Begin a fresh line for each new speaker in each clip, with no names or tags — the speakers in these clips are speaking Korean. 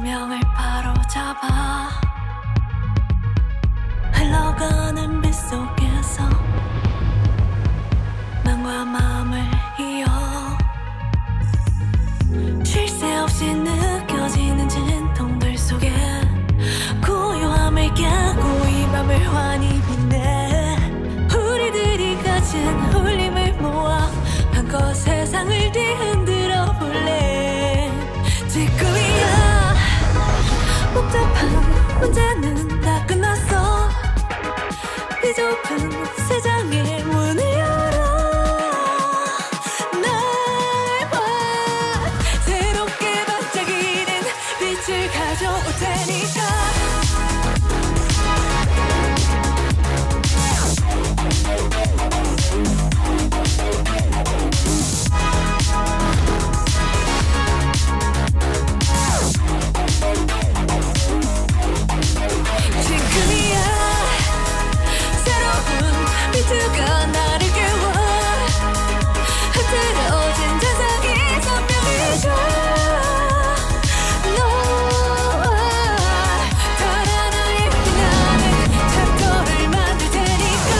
운명을 바로잡아 흘러가는 빛 속에서 마음과 마음을 이어 쉴 새 없이 느껴지는 진통들 속에 고요함을 깨고 이 맘을 환히 빛내 우리들이 가진 울림을 모아 한껏 세상을 뒤흔들어 볼래. 지금이야 복잡한 문제는 다 끝났어. 비좁은 세상의 문을 열어 날 봐. 새롭게 반짝이는 빛을 가져올 테니까. 지금이야 새로운 비트가 나를 깨워 흐트러진 세상이 선명해져. 너와 달아나의 빛나는 챕터를 만들 테니까.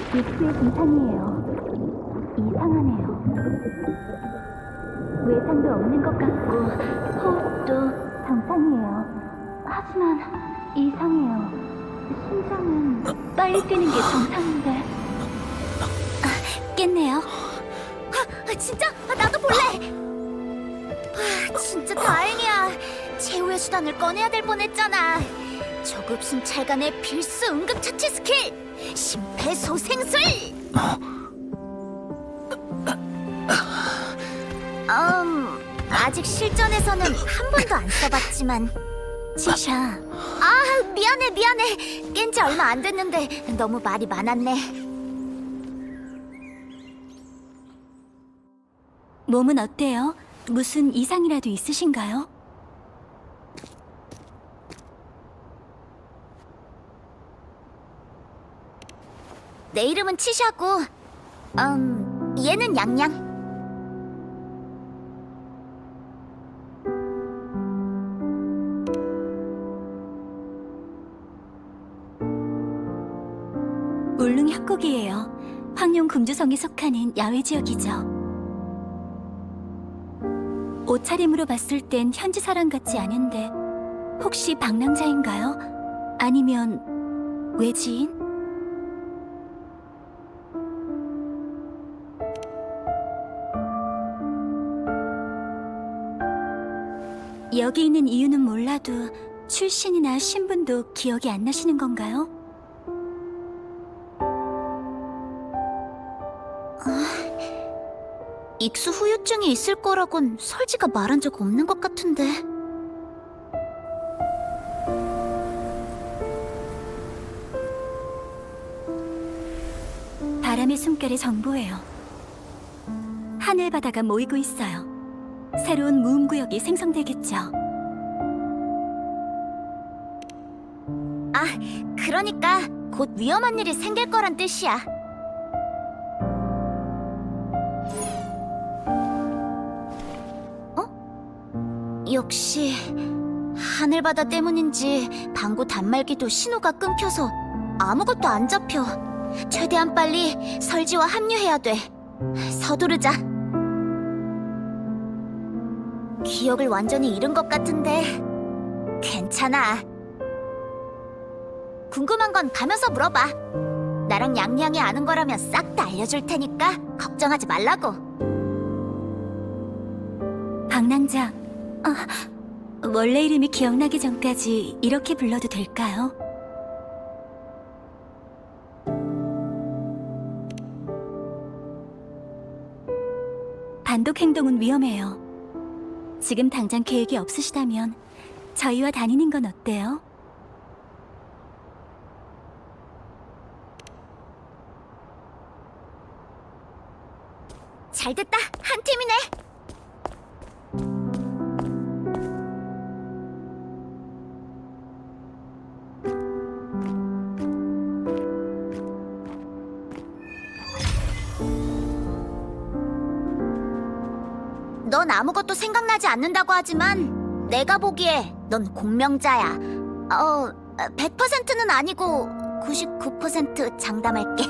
입수의 이상이에요. 이상하네요. 외상도 없는 것 같고 호흡도 정상이에요. 하지만 이상해요. 심장은 빨리 뛰는 게 정상인데. 깼네요. 진짜? 나도 볼래. 진짜 다행이야. 최후의 수단을 꺼내야 될 뻔했잖아. 저급순찰관의 필수 응급처치 스킬! 심폐소생술! 아직 실전에서는 한 번도 안 써봤지만. 지샤. 미안해. 깬 지 얼마 안 됐는데 너무 말이 많았네. 몸은 어때요? 무슨 이상이라도 있으신가요? 내 이름은 치샤고, 얘는 양양. 울릉 협곡이에요. 황룡 금주성에 속하는 야외 지역이죠. 옷차림으로 봤을 땐 현지 사람 같지 않은데 혹시 방랑자인가요? 아니면 외지인? 여기 있는 이유는 몰라도 출신이나 신분도 기억이 안 나시는 건가요? 익수 후유증이 있을 거라곤 설지가 말한 적 없는 것 같은데. 바람의 숨결의 정보예요. 하늘 바다가 모이고 있어요. 새로운 무음구역이 생성되겠죠. 아, 그러니까 곧 위험한 일이 생길 거란 뜻이야. 역시 하늘바다 때문인지 방구 단말기도 신호가 끊겨서 아무것도 안 잡혀. 최대한 빨리 설지와 합류해야 돼. 서두르자. 기억을 완전히 잃은 것 같은데 괜찮아. 궁금한 건 가면서 물어봐. 나랑 양양이 아는 거라면 싹 다 알려줄 테니까 걱정하지 말라고. 방랑자, 원래 이름이 기억나기 전까지 이렇게 불러도 될까요? 단독 행동은 위험해요. 지금 당장 계획이 없으시다면 저희와 다니는 건 어때요? 잘됐다! 한 팀이네! 넌 아무것도 생각나지 않는다고 하지만 내가 보기에 넌 공명자야. 100%는 아니고 99% 장담할게.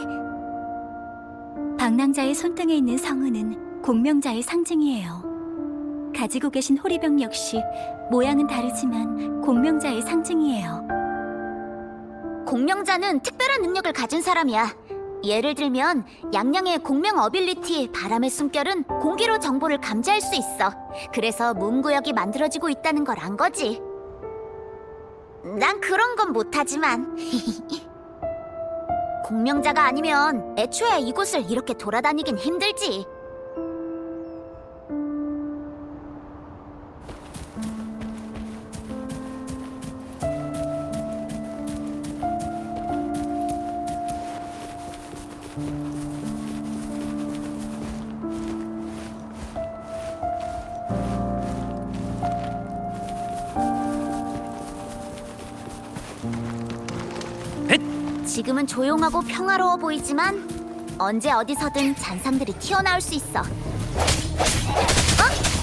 방랑자의 손등에 있는 성은은 공명자의 상징이에요. 가지고 계신 호리병 역시 모양은 다르지만 공명자의 상징이에요. 공명자는 특별한 능력을 가진 사람이야. 예를 들면 양양의 공명 어빌리티 바람의 숨결은 공기로 정보를 감지할 수 있어. 그래서 무음구역이 만들어지고 있다는 걸 안 거지. 난 그런 건 못하지만 공명자가 아니면 애초에 이곳을 이렇게 돌아다니긴 힘들지. 지금은 조용하고 평화로워 보이지만 언제 어디서든 잔상들이 튀어나올 수 있어.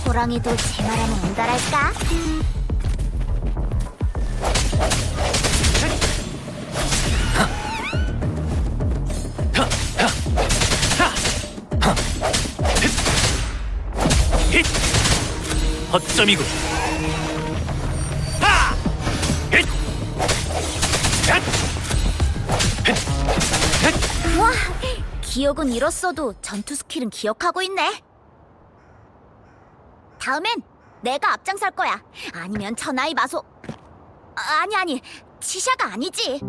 호랑이도 제 말하면 온다랄까?
허점이군.
와, 기억은 잃었어도 전투 스킬은 기억하고 있네. 다음엔 내가 앞장설 거야. 아니면 천하의 마소... 아니, 치샤가 아니지.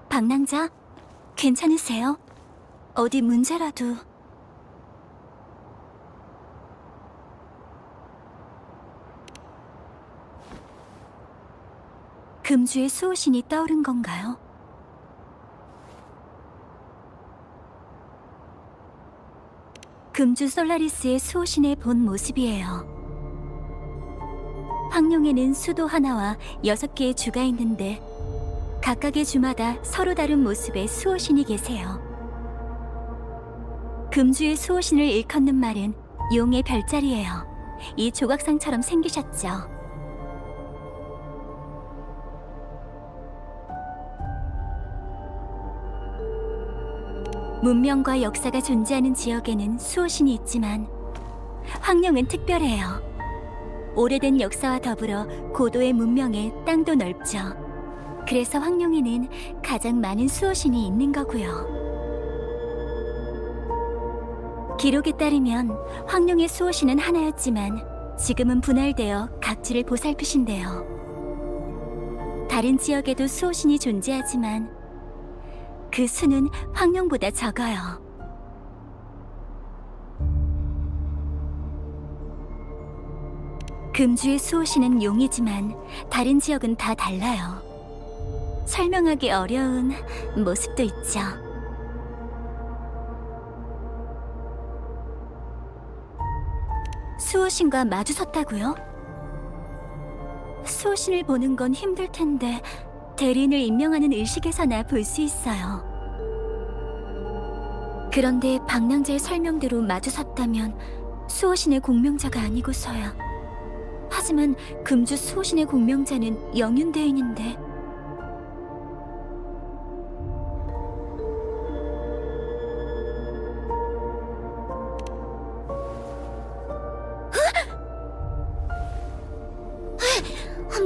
방랑자, 괜찮으세요? 어디 문제라도... 금주의 수호신이 떠오른 건가요? 금주 솔라리스의 수호신의 본 모습이에요. 황룡에는 수도 하나와 6개의 주가 있는데 각각의 주마다 서로 다른 모습의 수호신이 계세요. 금주의 수호신을 일컫는 말은 용의 별자리예요. 이 조각상처럼 생기셨죠. 문명과 역사가 존재하는 지역에는 수호신이 있지만 황룡은 특별해요. 오래된 역사와 더불어 고도의 문명에 땅도 넓죠. 그래서 황룡에는 가장 많은 수호신이 있는 거고요. 기록에 따르면 황룡의 수호신은 하나였지만 지금은 분할되어 각지를 보살피신대요. 다른 지역에도 수호신이 존재하지만 그 수는 황룡보다 적어요. 금주의 수호신은 용이지만 다른 지역은 다 달라요. 설명하기 어려운 모습도 있죠. 수호신과 마주섰다고요? 수호신을 보는 건 힘들 텐데 대리인을 임명하는 의식에서나 볼 수 있어요. 그런데 방랑자의 설명대로 마주섰다면 수호신의 공명자가 아니고서야. 하지만 금주 수호신의 공명자는 영윤대인인데.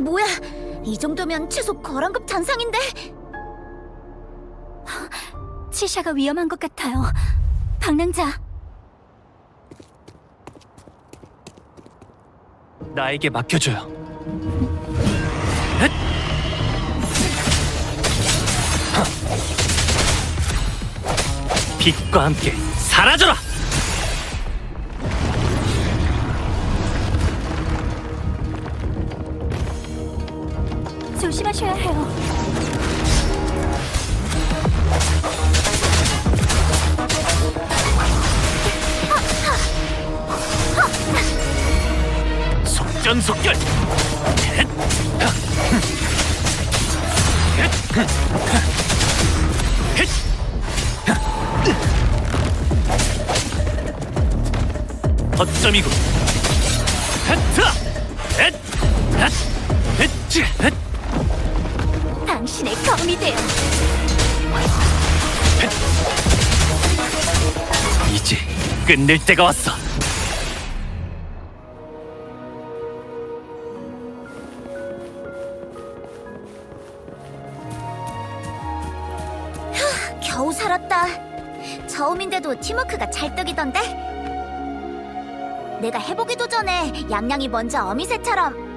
뭐야? 이 정도면 최소 거란급 잔상인데? 치샤가 위험한 것 같아요. 방랑자.
나에게 맡겨줘요. 헷! 빛과 함께 사라져라!
조심하셔야 해요.
속전속결! 헷! 헷! 헷! 허점이고 헷! 헷! 헷! 헷! 헷!
당신의 검이 돼요.
이제 끝낼 때가 왔어.
겨우 살았다. 처음인데도 팀워크가 찰떡이던데? 내가 해보기도 전에 양양이 먼저 어미새처럼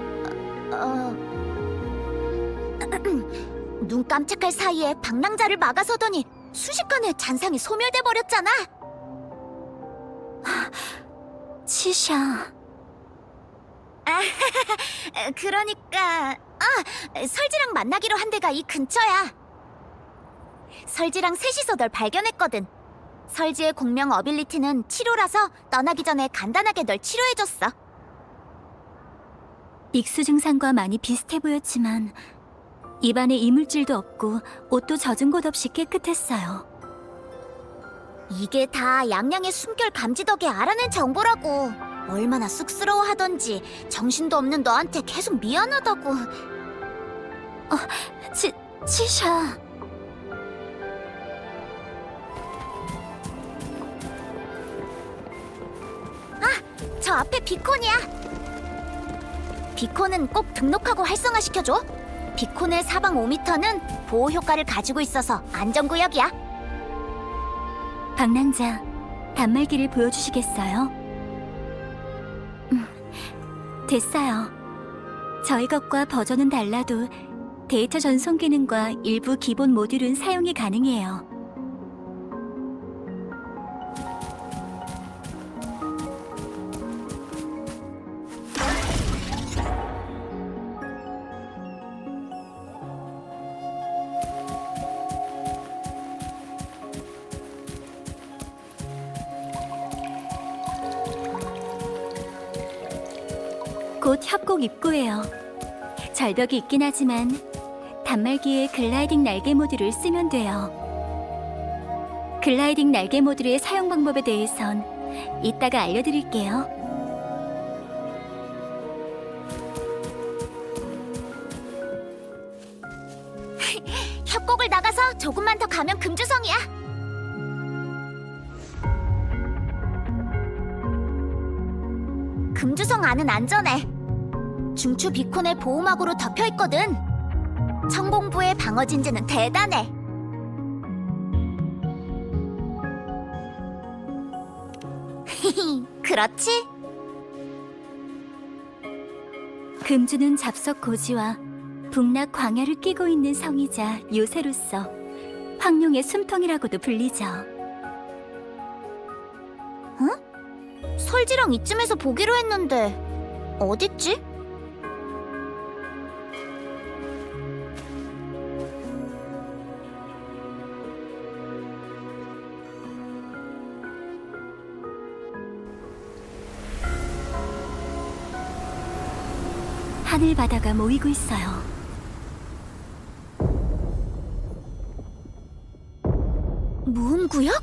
눈 깜짝할 사이에 방랑자를 막아서더니 순식간에 잔상이 소멸돼 버렸잖아. 치샤. 그러니까 설지랑 만나기로 한 데가 이 근처야. 설지랑 셋이서 널 발견했거든. 설지의 공명 어빌리티는 치료라서 떠나기 전에 간단하게 널 치료해줬어. 익수 증상과 많이 비슷해 보였지만 입안에 이물질도 없고 옷도 젖은 곳 없이 깨끗했어요. 이게 다 양양의 숨결 감지 덕에 알아낸 정보라고. 얼마나 쑥스러워하던지. 정신도 없는 너한테 계속 미안하다고. 치샤. 저 앞에 비콘이야. 비콘은 꼭 등록하고 활성화시켜줘. 비콘의 사방 5m는 보호 효과를 가지고 있어서 안전구역이야. 방랑자, 단말기를 보여주시겠어요? 됐어요. 저희 것과 버전은 달라도 데이터 전송 기능과 일부 기본 모듈은 사용이 가능해요.
곧 협곡 입구예요. 절벽이 있긴 하지만 단말기에 글라이딩 날개 모드를 쓰면 돼요. 글라이딩 날개 모드의 사용 방법에 대해선 이따가 알려드릴게요.
협곡을 나가서 조금만 더 가면 금주성이야. 금주성 안은 안전해. 중추 비콘의 보호막으로 덮여 있거든. 청공부의 방어 진지는 대단해. 그렇지?
금주는 잡석 고지와 북락 광야를 끼고 있는 성이자 요새로서 황룡의 숨통이라고도 불리죠.
설지랑 이쯤에서 보기로 했는데 어딨지?
하늘 바다가 모이고 있어요.
무음구역?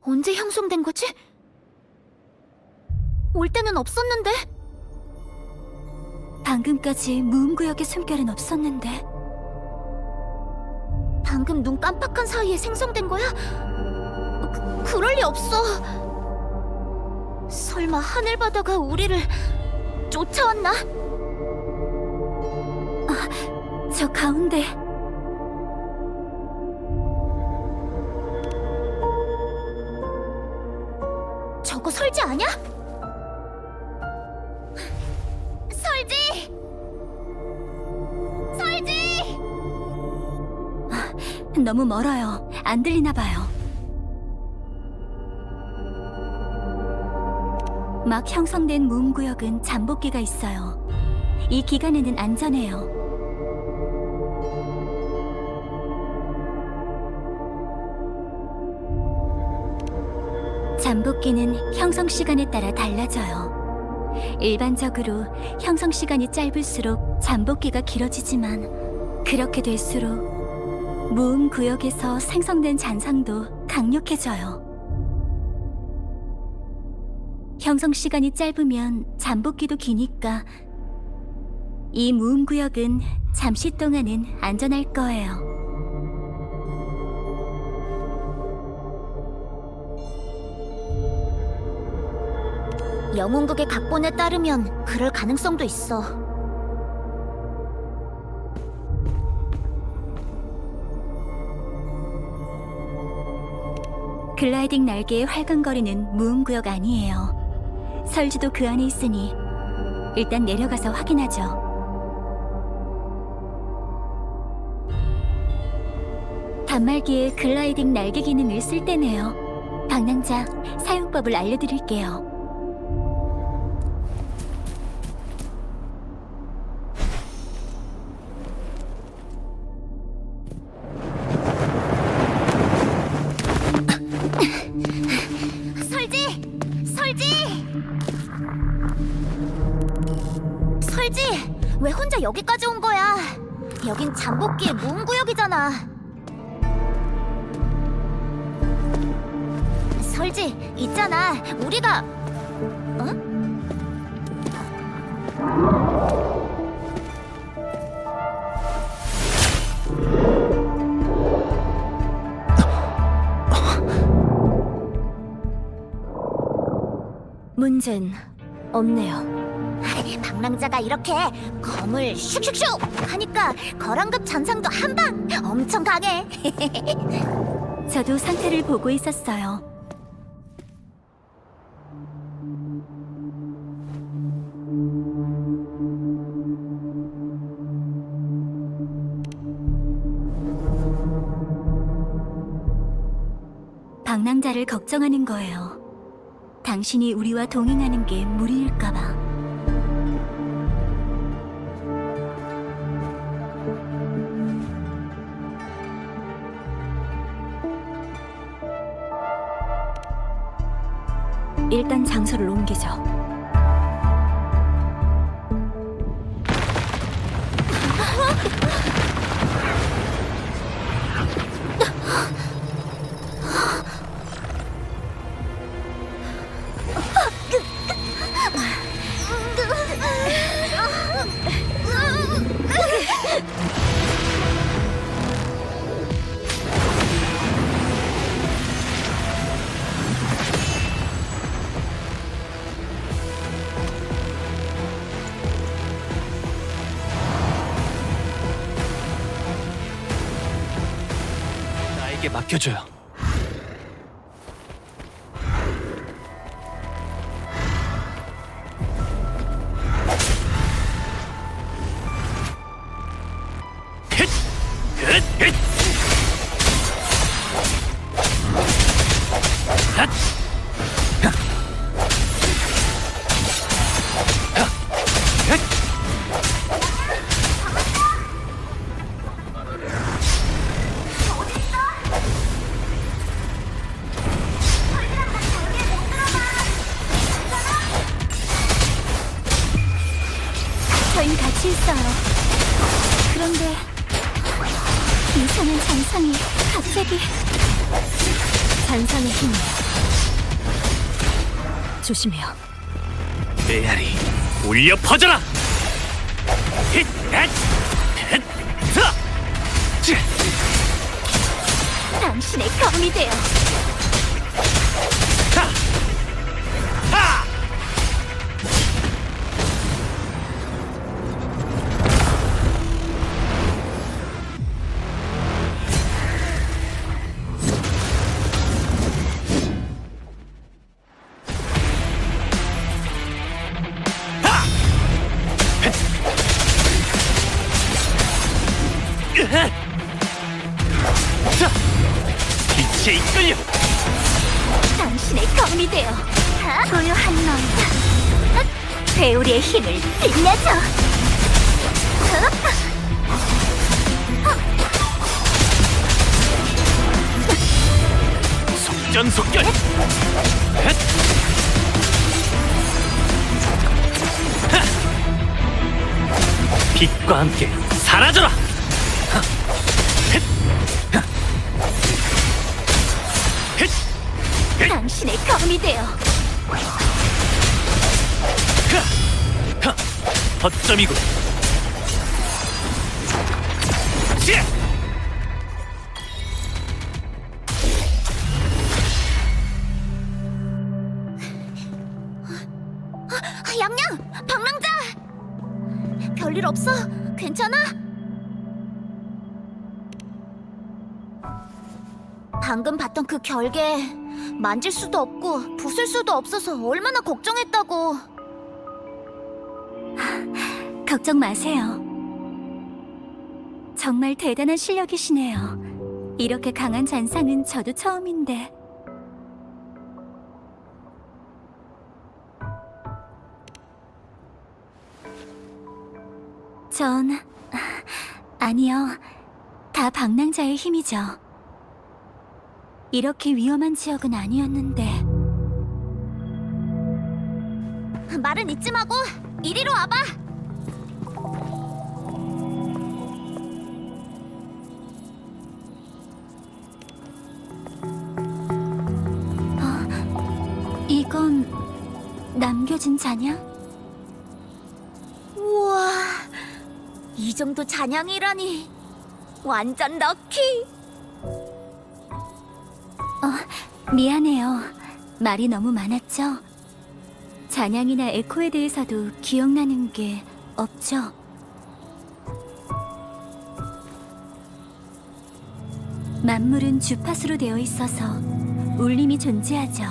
언제 형성된 거지? 올 때는 없었는데?
방금까지 무음구역의 숨결은 없었는데
방금 눈 깜빡한 사이에 생성된 거야? 그럴 리 없어. 설마 하늘바다가 우리를 쫓아왔나?
저 가운데
저거 설지 아냐? 설지! 설지!
너무 멀어요. 안 들리나 봐요. 막 형성된 무음구역은 잠복기가 있어요. 이 기간에는 안전해요. 잠복기는 형성 시간에 따라 달라져요. 일반적으로 형성 시간이 짧을수록 잠복기가 길어지지만 그렇게 될수록 무음 구역에서 생성된 잔상도 강력해져요. 형성 시간이 짧으면 잠복기도 기니까 이 무음 구역은 잠시 동안은 안전할 거예요.
영웅극의 각본에 따르면 그럴 가능성도 있어.
글라이딩 날개의 활강거리는 무음구역 아니에요. 설지도 그 안에 있으니 일단 내려가서 확인하죠. 단말기에 글라이딩 날개 기능을 쓸 때네요. 방랑자, 사용법을 알려드릴게요.
설지! 왜 혼자 여기까지 온 거야? 여긴 잠복기의 무음구역이잖아. 설지, 있잖아. 우리가... 어?
문제는 없네요.
방랑자가 이렇게 검을 슉슉슉 하니까 거란급 잔상도 한방 엄청 강해.
저도 상태를 보고 있었어요. 방랑자를 걱정하는 거예요. 당신이 우리와 동행하는 게 무리일까봐. 장소를 옮기죠.
나에게 맡겨줘요. 힛! 힛! 힛! 핫! 하! 하! 헷!
저희는 같이 있어요. 그런데 이상한 잔상이 갑자기 잔상의 힘 조심해요.
메아리 울려 퍼져라! 힛! 헷! 헷! 자! 찌!
당신의 검이 되어
하! 하! 자! 빛에 이끌려!
당신의 검이 되어 고요한 너희다. 배우리의 힘을 빛내줘.
속전속결! 헷! 하! 빛과 함께 사라져라! 하! 헷! 하! 헷! 헷!
당신의 검이 되어
하! 하! 허점이군. 찌!
양양! 방랑자! 별일 없어? 괜찮아? 방금 봤던 그 결계 만질 수도 없고 부술 수도 없어서 얼마나 걱정했다고.
걱정 마세요. 정말 대단한 실력이시네요. 이렇게 강한 잔상은 저도 처음인데. 전 아니요. 다 방랑자의 힘이죠. 이렇게 위험한 지역은 아니었는데.
말은 잊지 마고 이리로 와봐.
이건 남겨진 잔향?
우와, 이 정도 잔향이라니 완전 럭키.
미안해요. 말이 너무 많았죠? 잔향이나 에코에 대해서도 기억나는 게 없죠? 만물은 주파수로 되어 있어서 울림이 존재하죠.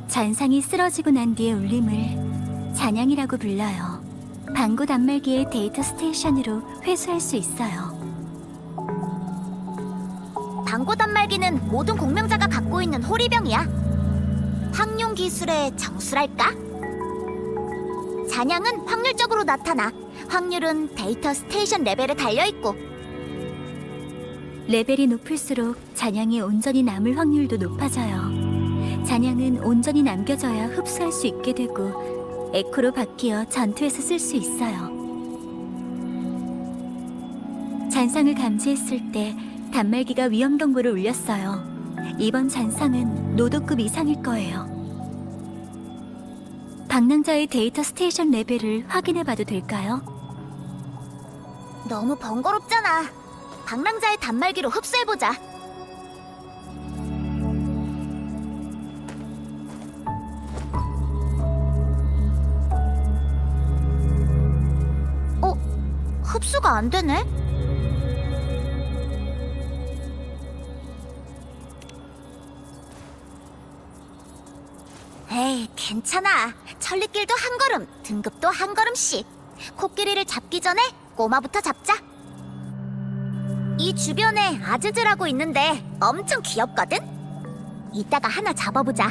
잔상이 쓰러지고 난 뒤의 울림을 잔향이라고 불러요. 방구 단말기의 데이터 스테이션으로 회수할 수 있어요.
방고 단말기는 모든 공명자가 갖고 있는 호리병이야. 확률 기술의 정수랄까? 잔향은 확률적으로 나타나. 확률은 데이터 스테이션 레벨에 달려있고.
레벨이 높을수록 잔향이 온전히 남을 확률도 높아져요. 잔향은 온전히 남겨져야 흡수할 수 있게 되고 에코로 바뀌어 전투에서 쓸 수 있어요. 잔상을 감지했을 때 단말기가 위험 경보를 울렸어요. 이번 잔상은 노도급 이상일 거예요. 방랑자의 데이터 스테이션 레벨을 확인해 봐도 될까요?
너무 번거롭잖아. 방랑자의 단말기로 흡수해보자. 흡수가 안 되네? 에이, 괜찮아. 천리길도 한 걸음, 등급도 한 걸음씩. 코끼리를 잡기 전에 꼬마부터 잡자. 이 주변에 아즈즈라고 있는데 엄청 귀엽거든? 이따가 하나 잡아보자.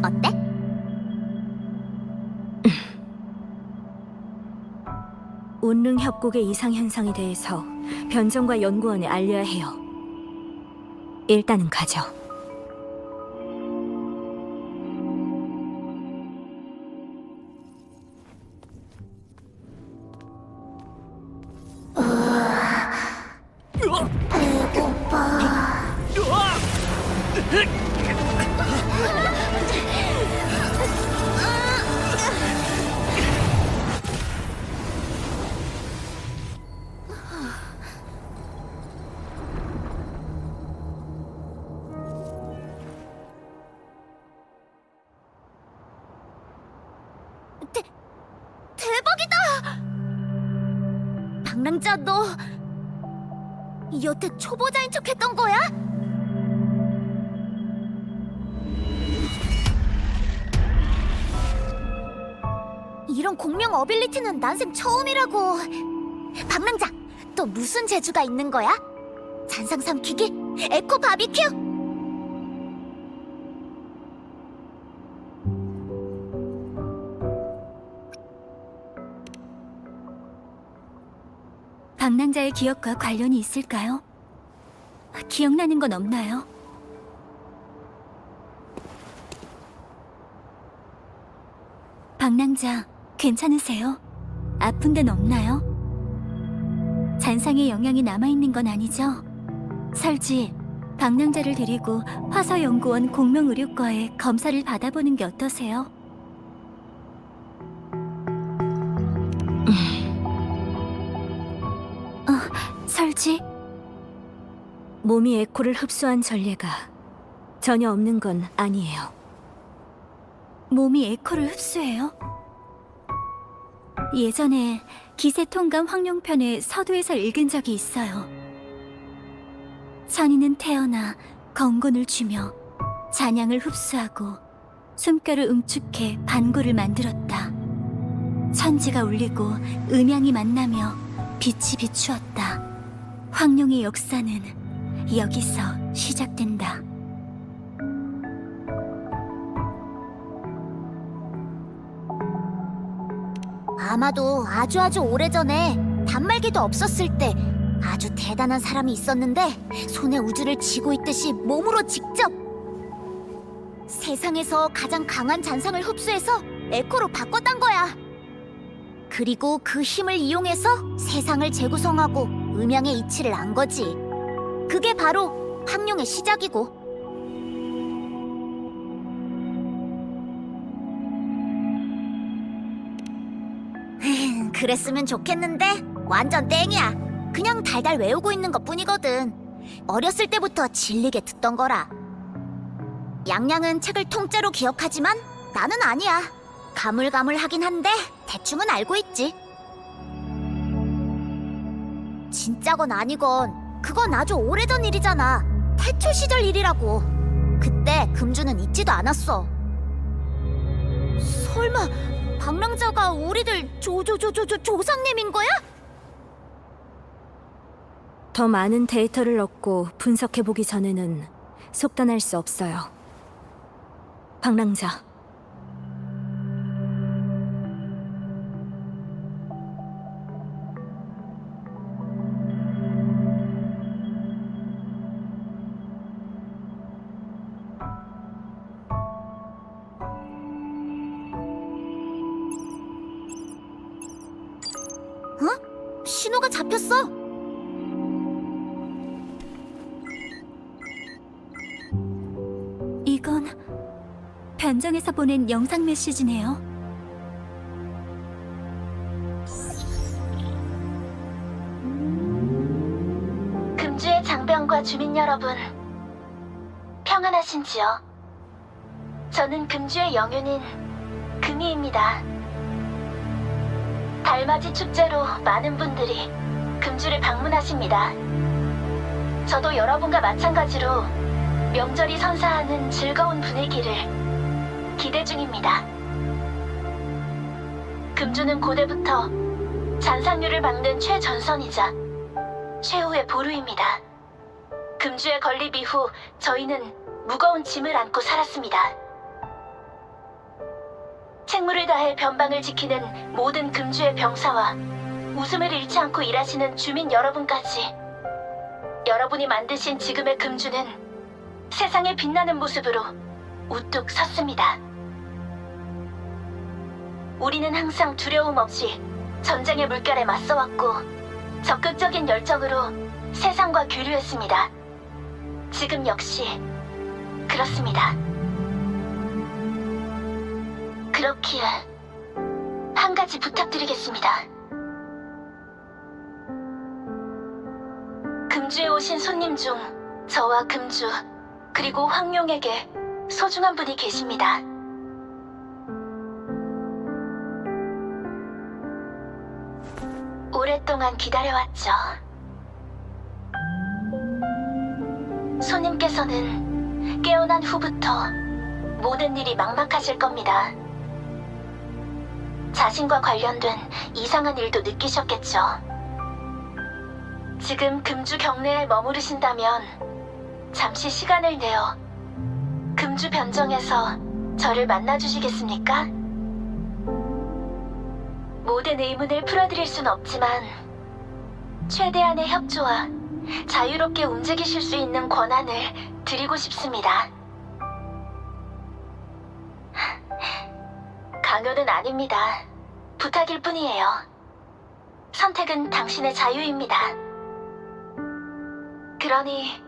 어때?
온릉 협곡의 이상 현상에 대해서 변정과 연구원에 알려야 해요. 일단은 가죠.
대박이다! 방랑자, 너 여태 초보자인 척 했던 거야? 이런 공명 어빌리티는 난생 처음이라고. 방랑자, 또 무슨 재주가 있는 거야? 잔상 삼키기? 에코 바비큐?
방랑자의 기억과 관련이 있을까요? 기억나는 건 없나요? 방랑자, 괜찮으세요? 아픈 데는 없나요? 잔상의 영향이 남아있는 건 아니죠? 설지, 방랑자를 데리고 화서연구원 공명의료과에 검사를 받아보는 게 어떠세요? 설지?
몸이 에코를 흡수한 전례가 전혀 없는 건 아니에요.
몸이 에코를 흡수해요? 예전에 기세통감 황룡편의 서두에서 읽은 적이 있어요. 천인은 태어나 건곤을 주며 잔향을 흡수하고 숨결을 응축해 반고를 만들었다. 천지가 울리고 음양이 만나며 빛이 비추었다. 황룡의 역사는 여기서 시작된다.
아마도 아주 오래전에 단말기도 없었을 때 아주 대단한 사람이 있었는데 손에 우주를 쥐고 있듯이 몸으로 직접 세상에서 가장 강한 잔상을 흡수해서 에코로 바꿨단 거야. 그리고 그 힘을 이용해서 세상을 재구성하고 음양의 이치를 안 거지. 그게 바로 황룡의 시작이고. 그랬으면 좋겠는데 완전 땡이야. 그냥 달달 외우고 있는 것뿐이거든. 어렸을 때부터 질리게 듣던 거라. 양양은 책을 통째로 기억하지만 나는 아니야. 가물가물하긴 한데 대충은 알고 있지. 진짜건 아니건 그건 아주 오래전 일이잖아. 태초 시절 일이라고. 그때 금주는 있지도 않았어. 설마 방랑자가 우리들 조상님인 거야?
더 많은 데이터를 얻고 분석해보기 전에는 속단할 수 없어요. 방랑자,
신호가 잡혔어.
이건 변정에서 보낸 영상 메시지네요.
금주의 장병과 주민 여러분, 평안하신지요? 저는 금주의 영윤인 금이입니다. 달맞이 축제로 많은 분들이 금주를 방문하십니다. 저도 여러분과 마찬가지로 명절이 선사하는 즐거운 분위기를 기대 중입니다. 금주는 고대부터 잔상류를 막는 최전선이자 최후의 보루입니다. 금주의 건립 이후 저희는 무거운 짐을 안고 살았습니다. 책무를 다해 변방을 지키는 모든 금주의 병사와 웃음을 잃지 않고 일하시는 주민 여러분까지, 여러분이 만드신 지금의 금주는 세상에 빛나는 모습으로 우뚝 섰습니다. 우리는 항상 두려움 없이 전쟁의 물결에 맞서왔고 적극적인 열정으로 세상과 교류했습니다. 지금 역시 그렇습니다. 그렇기에 한 가지 부탁드리겠습니다. 금주에 오신 손님 중 저와 금주 그리고 황룡에게 소중한 분이 계십니다. 오랫동안 기다려왔죠. 손님께서는 깨어난 후부터 모든 일이 막막하실 겁니다. 자신과 관련된 이상한 일도 느끼셨겠죠. 지금 금주 경내에 머무르신다면 잠시 시간을 내어 금주 변정에서 저를 만나주시겠습니까? 모든 의문을 풀어드릴 순 없지만 최대한의 협조와 자유롭게 움직이실 수 있는 권한을 드리고 싶습니다. 강요는 아닙니다. 부탁일 뿐이에요. 선택은 당신의 자유입니다. 그러니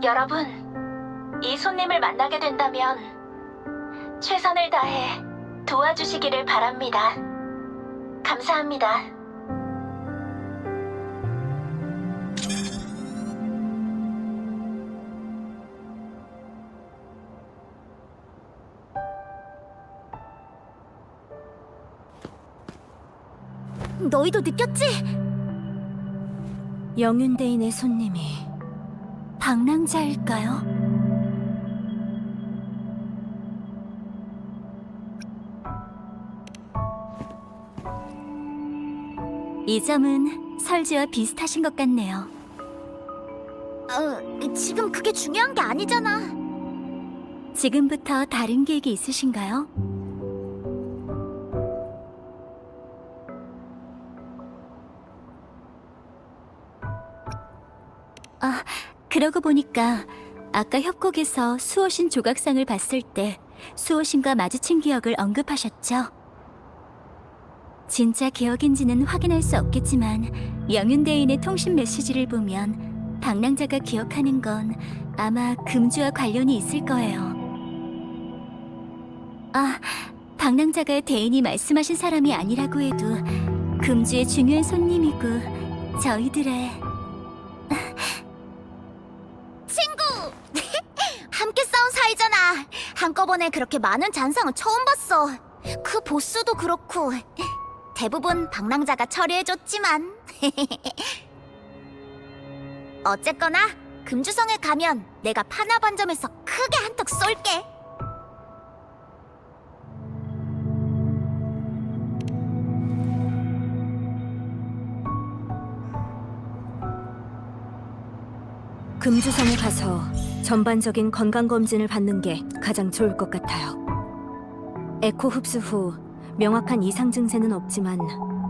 여러분, 이 손님을 만나게 된다면 최선을 다해 도와주시기를 바랍니다. 감사합니다. 너희도 느꼈지?
영윤대인의 손님이
방랑자일까요? 이 점은 설지와 비슷하신 것 같네요.
지금 그게 중요한 게 아니잖아.
지금부터 다른 계획이 있으신가요? 아, 그러고 보니까 아까 협곡에서 수호신 조각상을 봤을 때 수호신과 마주친 기억을 언급하셨죠? 진짜 기억인지는 확인할 수 없겠지만 영윤대인의 통신 메시지를 보면 방랑자가 기억하는 건 아마 금주와 관련이 있을 거예요. 아, 방랑자가 대인이 말씀하신 사람이 아니라고 해도 금주의 중요한 손님이고 저희들의
친구! 함께 싸운 사이잖아. 한꺼번에 그렇게 많은 잔상은 처음 봤어. 그 보스도 그렇고 대부분 방랑자가 처리해줬지만 어쨌거나 금주성에 가면 내가 파나반점에서 크게 한턱 쏠게.
금주성에 가서 전반적인 건강검진을 받는 게 가장 좋을 것 같아요. 에코 흡수 후 명확한 이상 증세는 없지만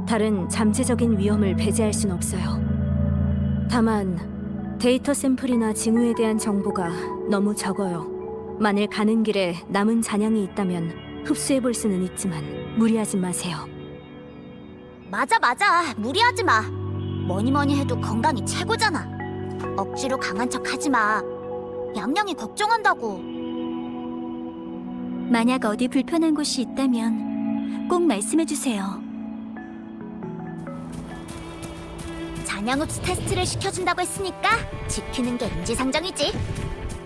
다른 잠재적인 위험을 배제할 순 없어요. 다만 데이터 샘플이나 징후에 대한 정보가 너무 적어요. 만일 가는 길에 남은 잔향이 있다면 흡수해 볼 수는 있지만 무리하지 마세요.
맞아. 무리하지 마. 뭐니 뭐니 해도 건강이 최고잖아. 억지로 강한 척 하지 마. 양양이 걱정한다고.
만약 어디 불편한 곳이 있다면 꼭 말씀해 주세요.
잔향흡수 테스트를 시켜준다고 했으니까 지키는 게 인지상정이지.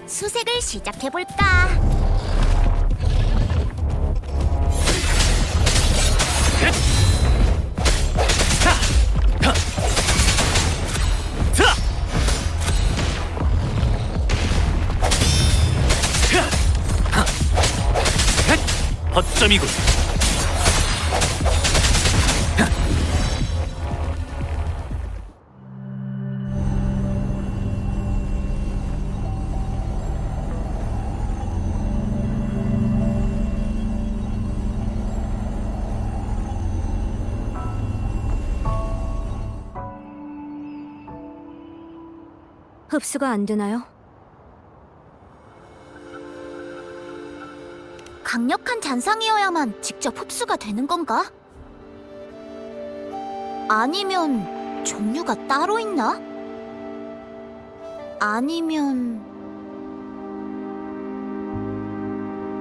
수색을 시작해볼까?
허점이군.
흡수가 안 되나요?
강력한 잔상이어야만 직접 흡수가 되는 건가? 아니면 종류가 따로 있나? 아니면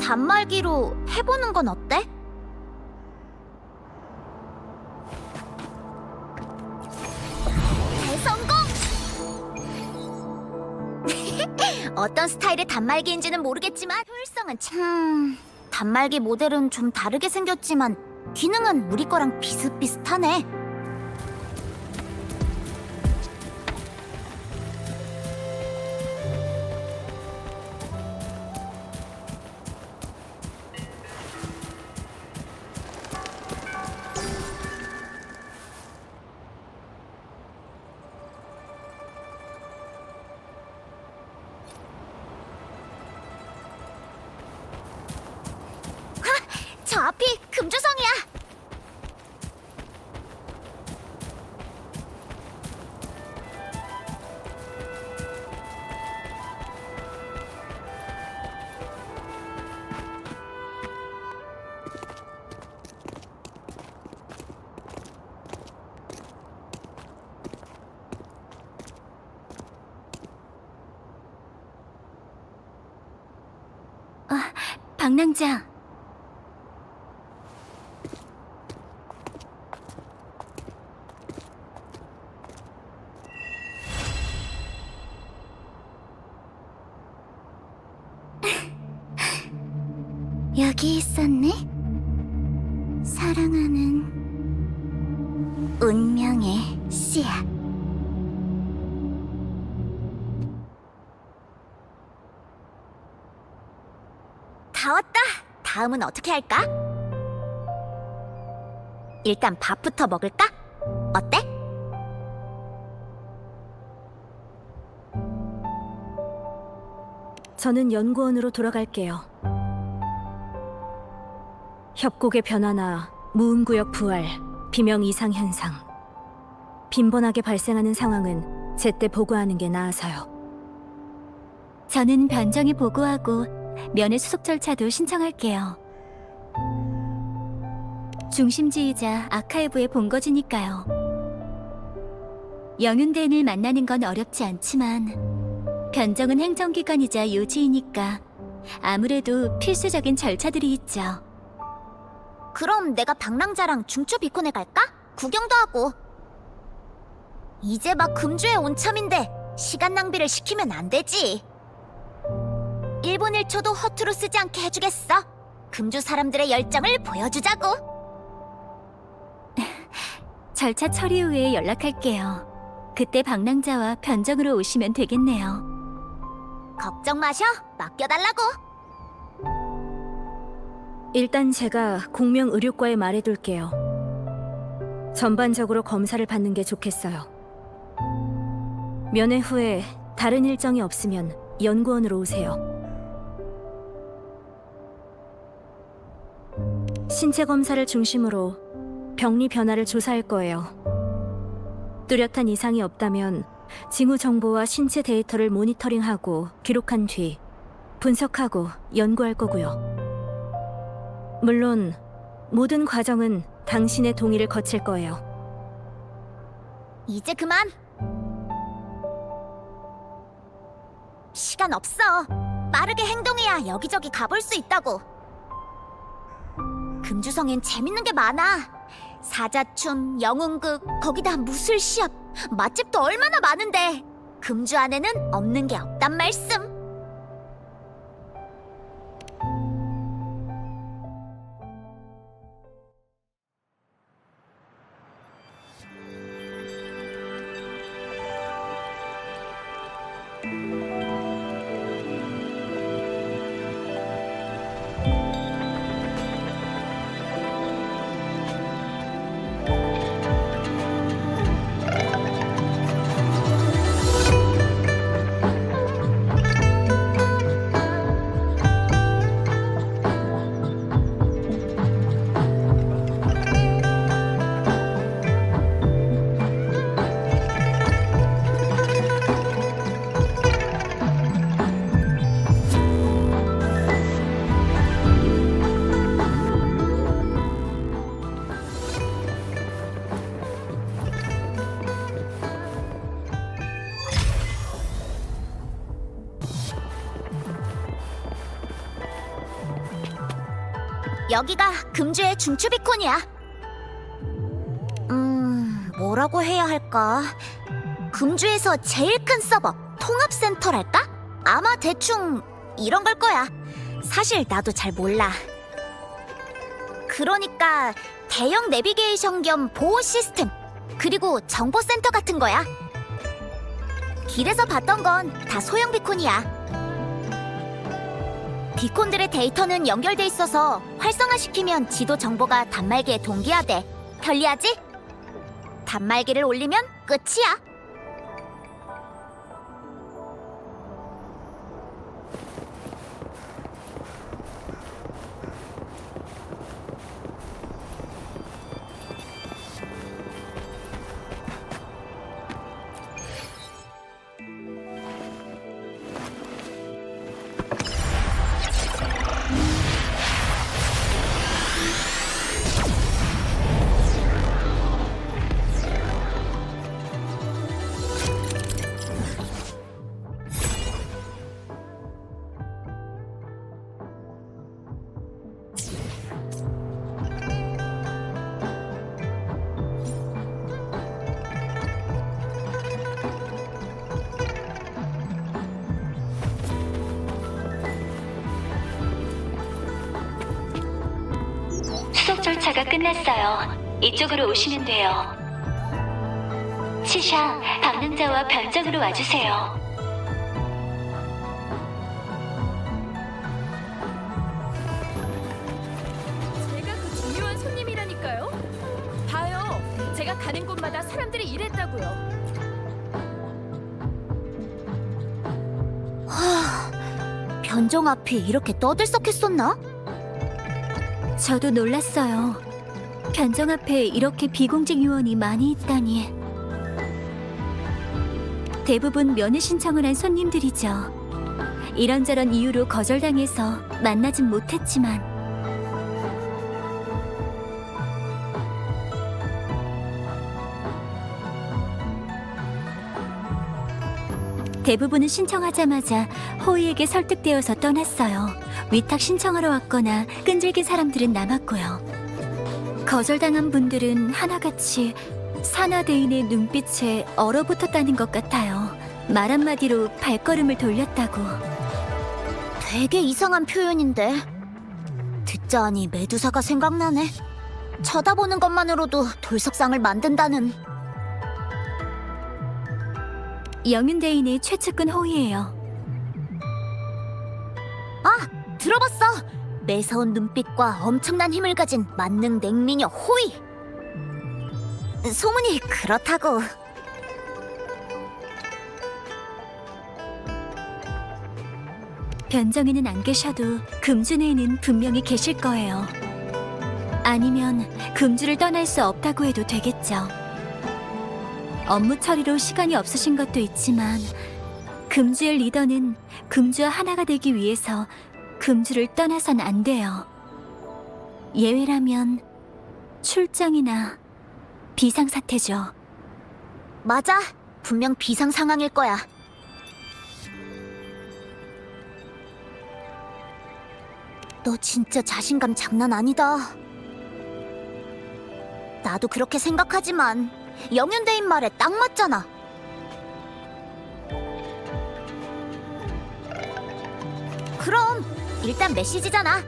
단말기로 해보는 건 어때? 대성공! 어떤 스타일의 단말기인지는 모르겠지만 효율성은 참... 단말기 모델은 좀 다르게 생겼지만 기능은 우리 거랑 비슷비슷하네. 저 앞이 금주성이야.
방랑자,
여기 있었네. 사랑하는 운명의 씨앗. 다 왔다. 다음은 어떻게 할까? 일단 밥부터 먹을까? 어때?
저는 연구원으로 돌아갈게요. 협곡의 변화나 무음구역 부활, 비명 이상 현상. 빈번하게 발생하는 상황은 제때 보고하는 게 나아서요.
저는 변정이 보고하고 면회 수속 절차도 신청할게요. 중심지이자 아카이브의 본거지니까요. 영윤대인을 만나는 건 어렵지 않지만 변정은 행정기관이자 요지이니까 아무래도 필수적인 절차들이 있죠.
그럼 내가 방랑자랑 중초 비콘에 갈까? 구경도 하고. 이제 막 금주에 온 참인데 시간 낭비를 시키면 안 되지. 1분 1초도 허투루 쓰지 않게 해주겠어. 금주 사람들의 열정을 보여주자고.
절차 처리 후에 연락할게요. 그때 방랑자와 변정으로 오시면 되겠네요.
걱정 마셔. 맡겨달라고.
일단 제가 공명 의료과에 말해둘게요. 전반적으로 검사를 받는 게 좋겠어요. 면회 후에 다른 일정이 없으면 연구원으로 오세요. 신체 검사를 중심으로 병리 변화를 조사할 거예요. 뚜렷한 이상이 없다면 징후 정보와 신체 데이터를 모니터링하고 기록한 뒤 분석하고 연구할 거고요. 물론 모든 과정은 당신의 동의를 거칠 거예요.
이제 그만. 시간 없어. 빠르게 행동해야 여기저기 가볼 수 있다고. 금주성엔 재밌는 게 많아. 사자춤, 영웅극, 거기다 무술 시합, 맛집도 얼마나 많은데 금주 안에는 없는 게 없단 말씀. 여기가 금주의 중추비콘이야. 뭐라고 해야 할까? 금주에서 제일 큰 서버, 통합센터랄까? 아마 대충 이런 걸 거야. 사실 나도 잘 몰라. 그러니까 대형 내비게이션 겸 보호 시스템, 그리고 정보센터 같은 거야. 길에서 봤던 건 다 소형 비콘이야. 비콘들의 데이터는 연결돼 있어서 활성화시키면 지도 정보가 단말기에 동기화돼. 편리하지? 단말기를 올리면 끝이야.
수속 절차가 끝났어요. 이쪽으로 오시면 돼요. 치샤, 방랑자와 변장으로 와주세요.
제가 그 중요한 손님이라니까요. 봐요. 제가 가는 곳마다 사람들이 이랬다고요.
변정 앞이 이렇게 떠들썩했었나?
저도 놀랐어요. 변정 앞에 이렇게 비공직 요원이 많이 있다니. 대부분 면회 신청을 한 손님들이죠. 이런저런 이유로 거절당해서 만나진 못했지만 대부분은 신청하자마자 호이에게 설득되어서 떠났어요. 위탁 신청하러 왔거나 끈질긴 사람들은 남았고요. 거절당한 분들은 하나같이 산화대인의 눈빛에 얼어붙었다는 것 같아요. 말 한마디로 발걸음을 돌렸다고.
되게 이상한 표현인데. 듣자 하니 메두사가 생각나네. 쳐다보는 것만으로도 돌석상을 만든다는.
영윤대인의 최측근 호이예요.
아, 들어봤어. 매서운 눈빛과 엄청난 힘을 가진 만능 냉미녀 호이. 소문이 그렇다고.
변정에는 안 계셔도 금주내에는 분명히 계실 거예요. 아니면 금주를 떠날 수 없다고 해도 되겠죠. 업무 처리로 시간이 없으신 것도 있지만 금주의 리더는 금주와 하나가 되기 위해서 금주를 떠나선 안 돼요. 예외라면 출장이나 비상사태죠.
맞아. 분명 비상 상황일 거야. 너 진짜 자신감 장난 아니다. 나도 그렇게 생각하지만 영윤대인 말에 딱 맞잖아. 그럼 일단 메시지잖아.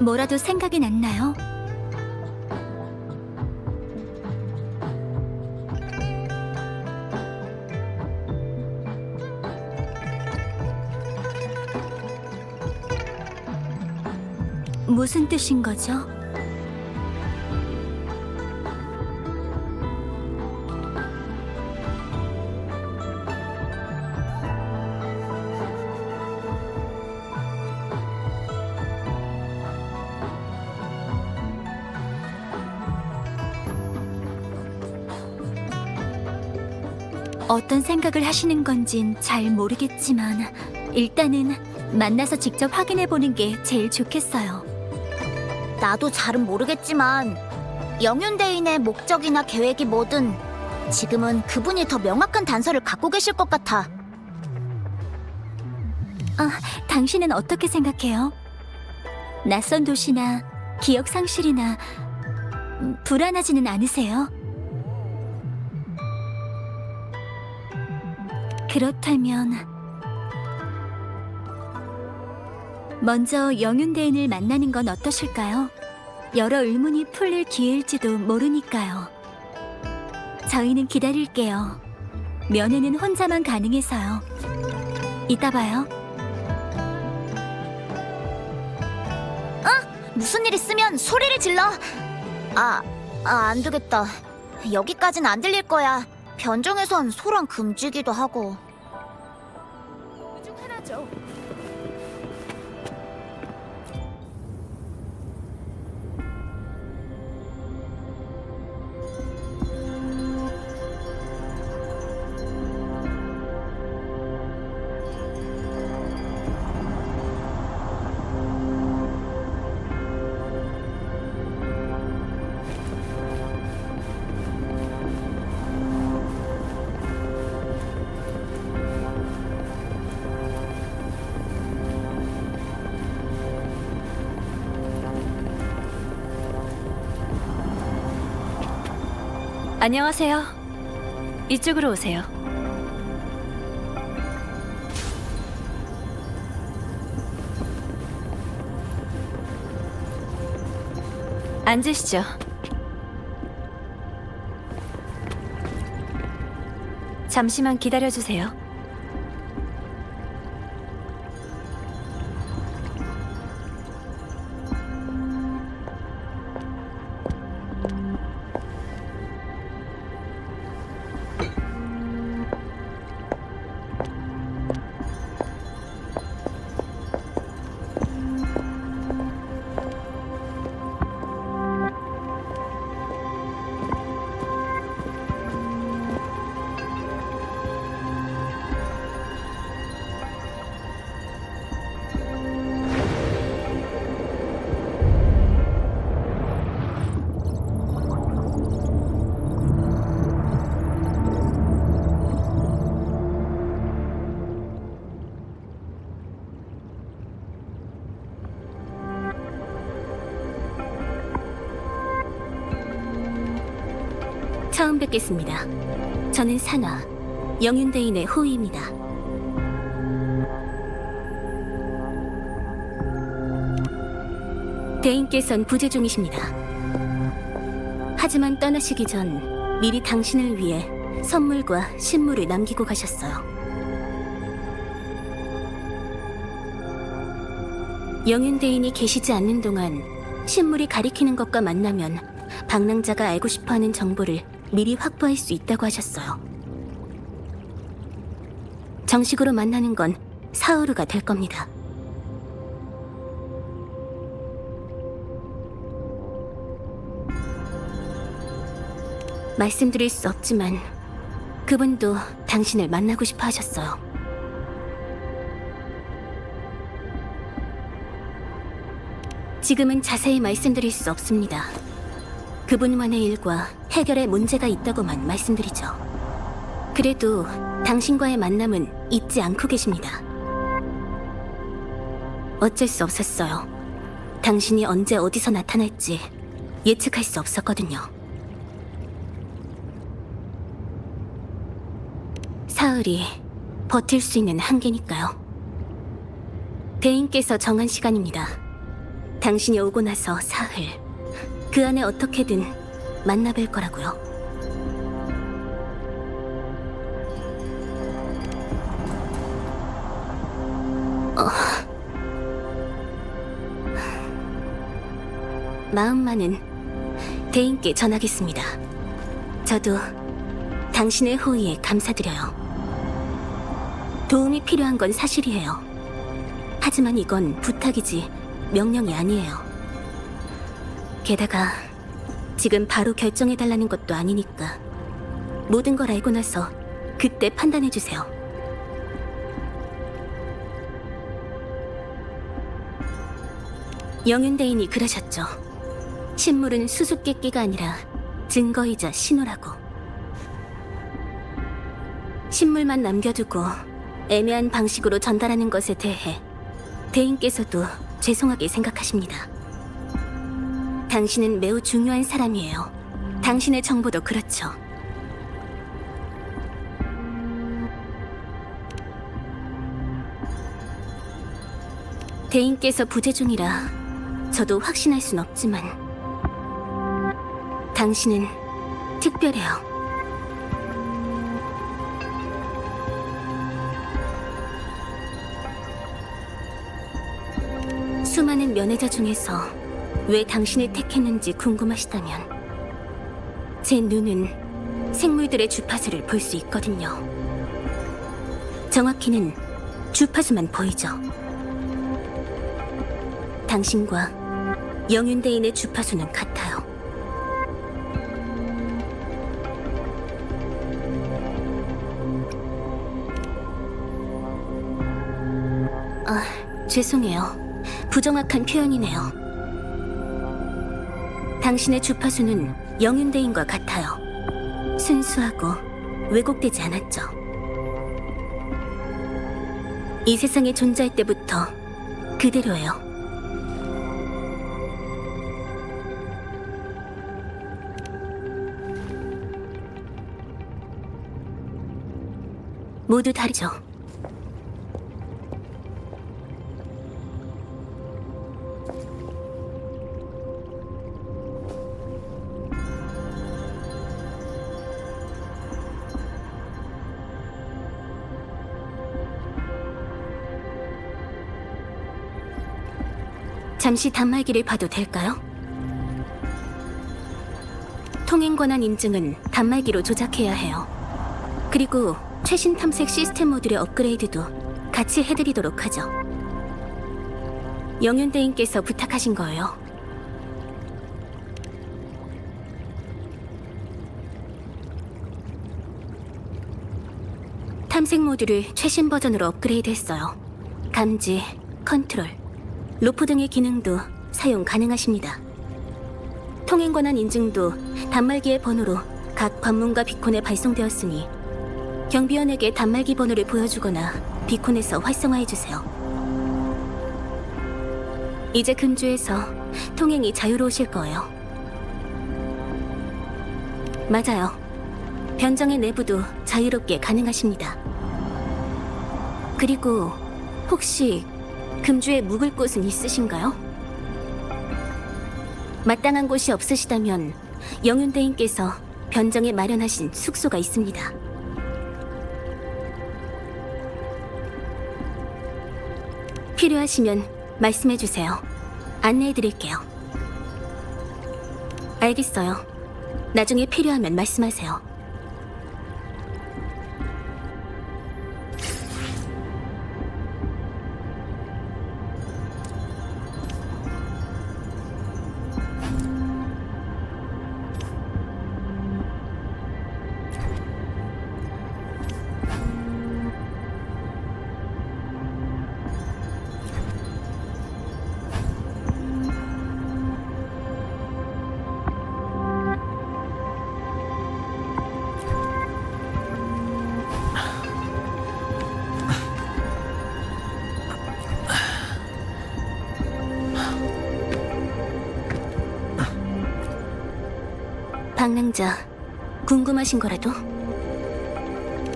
뭐라도 생각이 났나요? 무슨 뜻인 거죠? 어떤 생각을 하시는 건진 잘 모르겠지만 일단은 만나서 직접 확인해 보는 게 제일 좋겠어요.
나도 잘은 모르겠지만 영윤대인의 목적이나 계획이 뭐든 지금은 그분이 더 명확한 단서를 갖고 계실 것 같아.
당신은 어떻게 생각해요? 낯선 도시나 기억 상실이나 불안하지는 않으세요? 그렇다면 먼저 영윤대인을 만나는 건 어떠실까요? 여러 의문이 풀릴 기회일지도 모르니까요. 저희는 기다릴게요. 면회는 혼자만 가능해서요. 이따 봐요.
무슨 일 있으면 소리를 질러. 안 되겠다. 여기까진 안 들릴 거야. 변종에선 소랑 금지기도 하고.
그중 하나죠.
안녕하세요. 이쪽으로 오세요. 앉으시죠. 잠시만 기다려주세요. 처음 뵙겠습니다. 저는 산화, 영윤대인의 호위입니다. 대인께선 부재 중이십니다. 하지만 떠나시기 전 미리 당신을 위해 선물과 신물을 남기고 가셨어요. 영윤대인이 계시지 않는 동안 신물이 가리키는 것과 만나면 방랑자가 알고 싶어하는 정보를 미리 확보할 수 있다고 하셨어요. 정식으로 만나는 건 사우루가 될 겁니다. 말씀드릴 수 없지만 그분도 당신을 만나고 싶어 하셨어요. 지금은 자세히 말씀드릴 수 없습니다. 그분만의 일과 해결에 문제가 있다고만 말씀드리죠. 그래도 당신과의 만남은 잊지 않고 계십니다. 어쩔 수 없었어요. 당신이 언제 어디서 나타날지 예측할 수 없었거든요. 사흘이 버틸 수 있는 한계니까요. 대인께서 정한 시간입니다. 당신이 오고 나서 사흘, 그 안에 어떻게든 만나뵐 거라고요. 마음만은 대인께 전하겠습니다. 저도 당신의 호의에 감사드려요. 도움이 필요한 건 사실이에요. 하지만 이건 부탁이지 명령이 아니에요. 게다가 지금 바로 결정해달라는 것도 아니니까 모든 걸 알고 나서 그때 판단해주세요. 영윤대인이 그러셨죠. 신물은 수수께끼가 아니라 증거이자 신호라고. 신물만 남겨두고 애매한 방식으로 전달하는 것에 대해 대인께서도 죄송하게 생각하십니다. 당신은 매우 중요한 사람이에요. 당신의 정보도 그렇죠. 대인께서 부재 중이라 저도 확신할 순 없지만 당신은 특별해요. 수많은 면회자 중에서 왜 당신을 택했는지 궁금하시다면 제 눈은 생물들의 주파수를 볼 수 있거든요. 정확히는 주파수만 보이죠. 당신과 영윤대인의 주파수는 같아요. 죄송해요. 부정확한 표현이네요. 당신의 주파수는 영윤대인과 같아요. 순수하고 왜곡되지 않았죠. 이 세상에 존재할 때부터 그대로예요. 모두 다르죠. 잠시 단말기를 봐도 될까요? 통행 권한 인증은 단말기로 조작해야 해요. 그리고 최신 탐색 시스템 모듈의 업그레이드도 같이 해드리도록 하죠. 영윤대인께서 부탁하신 거예요. 탐색 모듈을 최신 버전으로 업그레이드했어요. 감지, 컨트롤, 로프 등의 기능도 사용 가능하십니다. 통행 권한 인증도 단말기의 번호로 각 관문과 비콘에 발송되었으니 경비원에게 단말기 번호를 보여주거나 비콘에서 활성화해주세요. 이제 금주에서 통행이 자유로우실 거예요. 맞아요. 변정의 내부도 자유롭게 가능하십니다. 그리고 혹시 금주에 묵을 곳은 있으신가요? 마땅한 곳이 없으시다면 영윤대인께서 변정에 마련하신 숙소가 있습니다. 필요하시면 말씀해주세요. 안내해드릴게요. 알겠어요. 나중에 필요하면 말씀하세요. 방랑자, 궁금하신 거라도?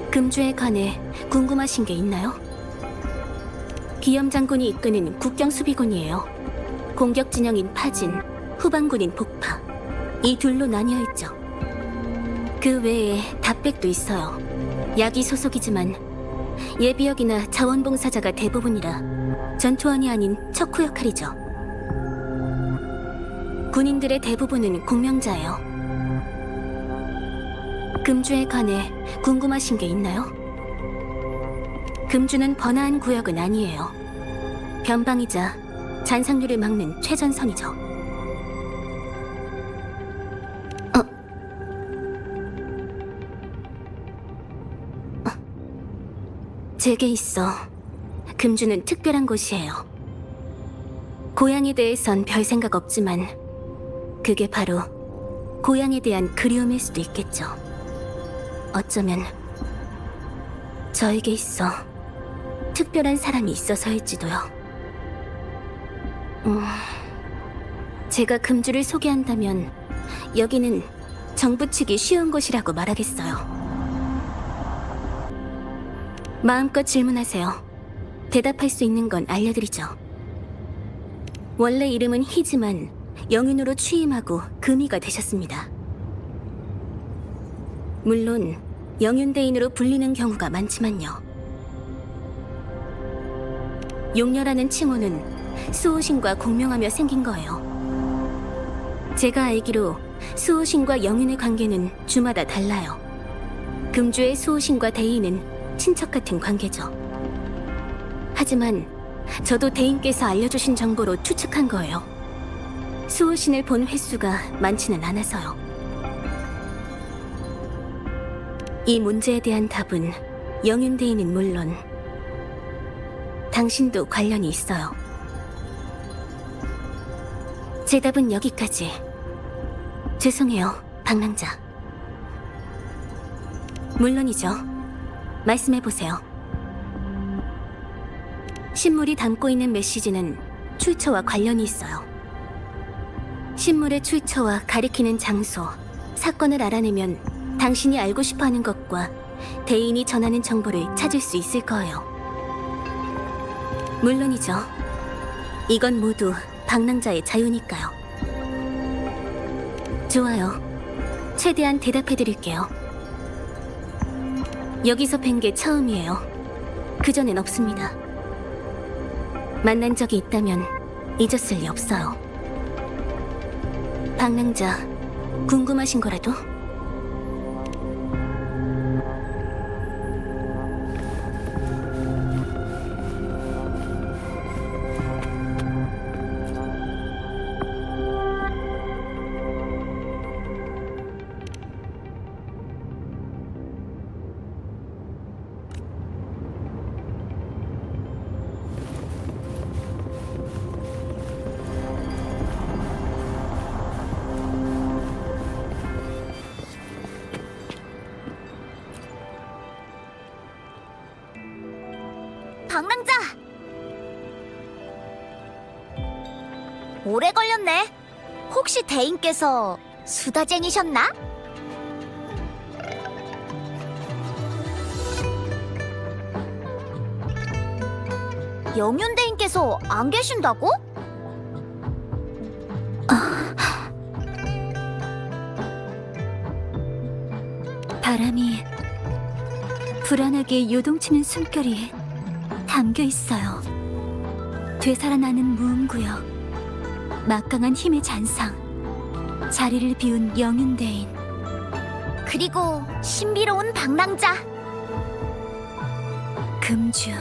금주에 관해 궁금하신 게 있나요? 기염 장군이 이끄는 국경 수비군이에요. 공격 진영인 파진, 후방군인 복파, 이 둘로 나뉘어 있죠. 그 외에 답백도 있어요. 야기 소속이지만 예비역이나 자원봉사자가 대부분이라 전투원이 아닌 척후 역할이죠. 군인들의 대부분은 공명자예요. 금주에 관해 궁금하신 게 있나요? 금주는 번화한 구역은 아니에요. 변방이자 잔상류를 막는 최전선이죠. 제게 있어. 금주는 특별한 곳이에요. 고향에 대해선 별 생각 없지만 그게 바로 고향에 대한 그리움일 수도 있겠죠. 어쩌면 저에게 있어 특별한 사람이 있어서일지도요. 제가 금주를 소개한다면 여기는 정붙이기 쉬운 곳이라고 말하겠어요. 마음껏 질문하세요. 대답할 수 있는 건 알려드리죠. 원래 이름은 희지만 영윤으로 취임하고 금이가 되셨습니다. 물론 영윤대인으로 불리는 경우가 많지만요. 용녀라는 칭호는 수호신과 공명하며 생긴 거예요. 제가 알기로 수호신과 영윤의 관계는 주마다 달라요. 금주의 수호신과 대인은 친척 같은 관계죠. 하지만 저도 대인께서 알려주신 정보로 추측한 거예요. 수호신을 본 횟수가 많지는 않아서요. 이 문제에 대한 답은 영윤대인은 물론 당신도 관련이 있어요. 제 답은 여기까지. 죄송해요, 방랑자. 물론이죠. 말씀해보세요. 신물이 담고 있는 메시지는 출처와 관련이 있어요. 신물의 출처와 가리키는 장소, 사건을 알아내면 당신이 알고 싶어하는 것과 대인이 전하는 정보를 찾을 수 있을 거예요. 물론이죠. 이건 모두 방랑자의 자유니까요. 좋아요. 최대한 대답해드릴게요. 여기서 뵌 게 처음이에요. 그전엔 없습니다. 만난 적이 있다면 잊었을 리 없어요. 방랑자, 궁금하신 거라도?
방랑자! 오래 걸렸네. 혹시 대인께서 수다쟁이셨나? 영윤대인께서 안 계신다고?
바람이 불안하게 요동치는 숨결이 담겨 있어요. 되살아나는 무음구역, 막강한 힘의 잔상, 자리를 비운 영윤대인,
그리고 신비로운 방랑자.
금주.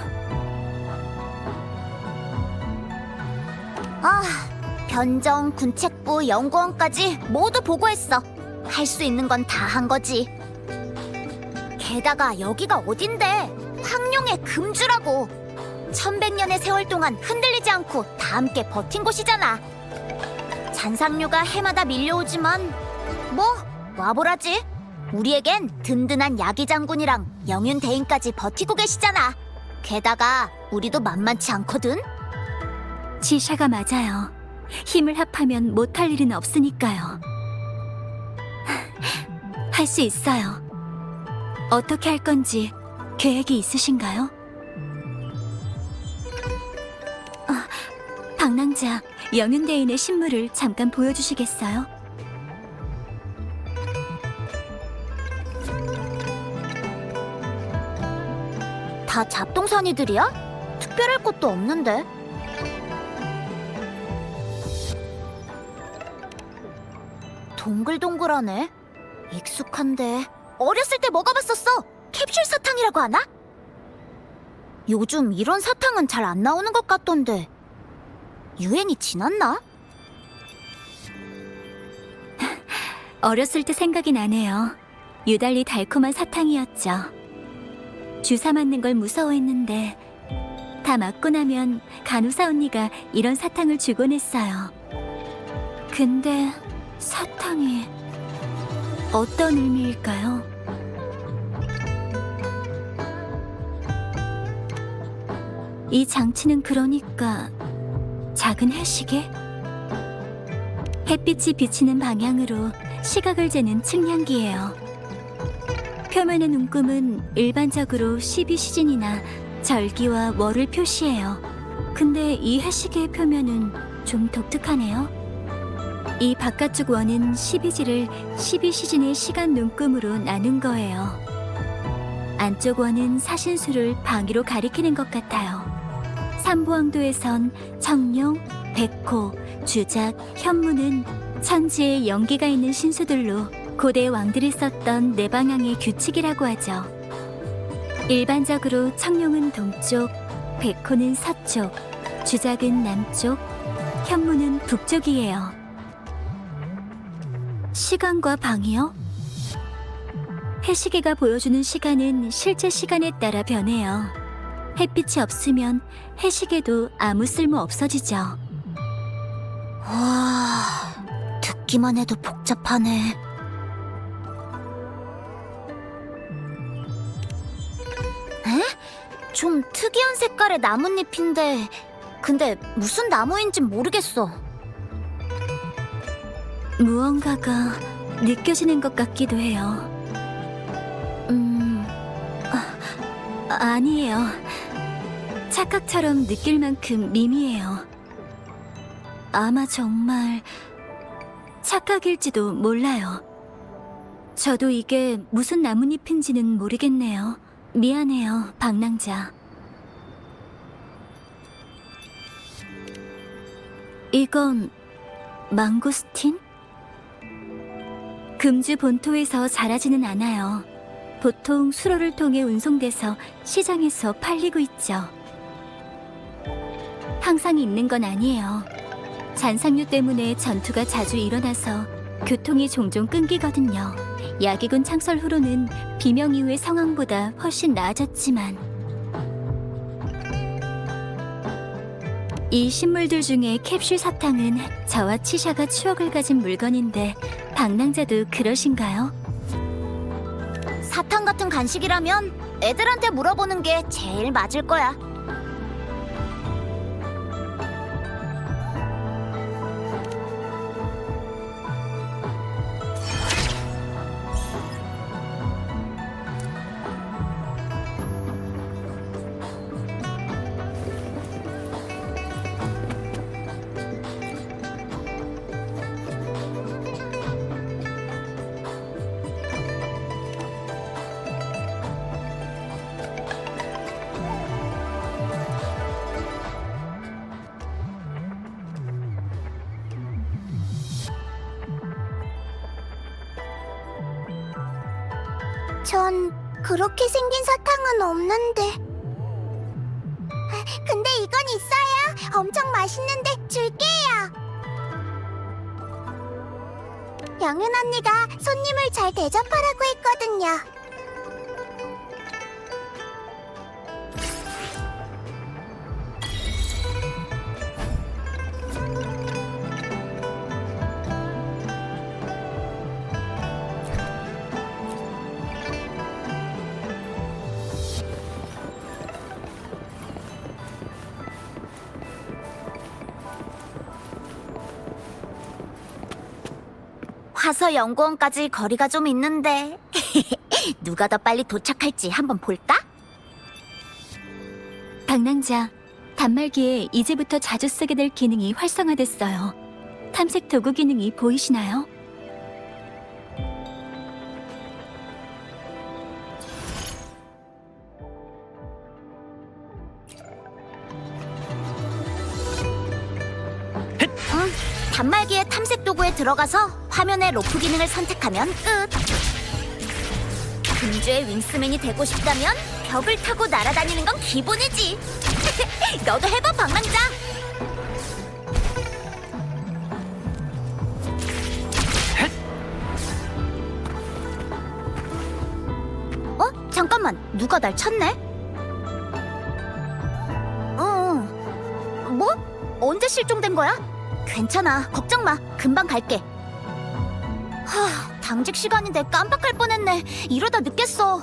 변정, 군책부, 연구원까지 모두 보고했어. 할 수 있는 건 다 한 거지. 게다가 여기가 어딘데? 황룡의 금주라고. 1100년의 세월 동안 흔들리지 않고 다 함께 버틴 곳이잖아. 잔상류가 해마다 밀려오지만 뭐 와보라지. 우리에겐 든든한 야기 장군이랑 영윤 대인까지 버티고 계시잖아. 게다가 우리도 만만치 않거든.
지샤가 맞아요. 힘을 합하면 못할 일은 없으니까요. 할 수 있어요. 어떻게 할 건지 계획이 있으신가요? 방랑자, 영윤대인의 신물을 잠깐 보여주시겠어요?
다 잡동사니들이야? 특별할 것도 없는데. 동글동글하네. 익숙한데. 어렸을 때 먹어봤었어. 캡슐 사탕이라고 하나? 요즘 이런 사탕은 잘 안 나오는 것 같던데. 유행이 지났나?
어렸을 때 생각이 나네요. 유달리 달콤한 사탕이었죠. 주사 맞는 걸 무서워했는데 다 맞고 나면 간호사 언니가 이런 사탕을 주곤 했어요. 근데 사탕이 어떤 의미일까요? 이 장치는 그러니까 작은 해시계? 햇빛이 비치는 방향으로 시각을 재는 측량기예요. 표면의 눈금은 일반적으로 12시즌이나 절기와 월을 표시해요. 근데 이 해시계의 표면은 좀 독특하네요. 이 바깥쪽 원은 12지를 12시즌의 시간 눈금으로 나눈 거예요. 안쪽 원은 사신수를 방위로 가리키는 것 같아요. 삼부왕도에선 청룡, 백호, 주작, 현무는 천지에 연기가 있는 신수들로 고대 왕들이 썼던 네 방향의 규칙이라고 하죠. 일반적으로 청룡은 동쪽, 백호는 서쪽, 주작은 남쪽, 현무는 북쪽이에요. 시간과 방이요? 해시계가 보여주는 시간은 실제 시간에 따라 변해요. 햇빛이 없으면 해시계도 아무 쓸모 없어지죠.
와, 듣기만 해도 복잡하네. 에? 좀 특이한 색깔의 나뭇잎인데, 근데 무슨 나무인진 모르겠어.
무언가가 느껴지는 것 같기도 해요. 아니에요. 착각처럼 느낄 만큼 미미해요. 아마 정말 착각일지도 몰라요. 저도 이게 무슨 나뭇잎인지는 모르겠네요. 미안해요, 방랑자. 이건 망고스틴? 금주 본토에서 자라지는 않아요. 보통 수로를 통해 운송돼서 시장에서 팔리고 있죠. 항상 있는 건 아니에요. 잔상류 때문에 전투가 자주 일어나서 교통이 종종 끊기거든요. 야기군 창설 후로는 비명 이후의 상황보다 훨씬 나아졌지만 이 식물들 중에 캡슐 사탕은 저와 치샤가 추억을 가진 물건인데 방랑자도 그러신가요?
사탕 같은 간식이라면 애들한테 물어보는 게 제일 맞을 거야. 전 그렇게 생긴 사탕은 없는데. 근데 이건 있어요. 엄청 맛있는데 줄게요. 영은 언니가 손님을 잘 대접하라고 했거든요. 화서 연구원까지 거리가 좀 있는데 누가 더 빨리 도착할지 한번 볼까?
방랑자, 단말기에 이제부터 자주 쓰게 될 기능이 활성화됐어요. 탐색 도구 기능이 보이시나요?
단말기의 탐색 도구에 들어가서 화면의 로프 기능을 선택하면 끝. 금주의 윙스맨이 되고 싶다면 벽을 타고 날아다니는 건 기본이지. 너도 해봐, 방랑자. 잠깐만, 누가 날 쳤네? 뭐? 언제 실종된 거야? 괜찮아, 걱정 마. 금방 갈게. 당직 시간인데 깜빡할 뻔했네. 이러다 늦겠어.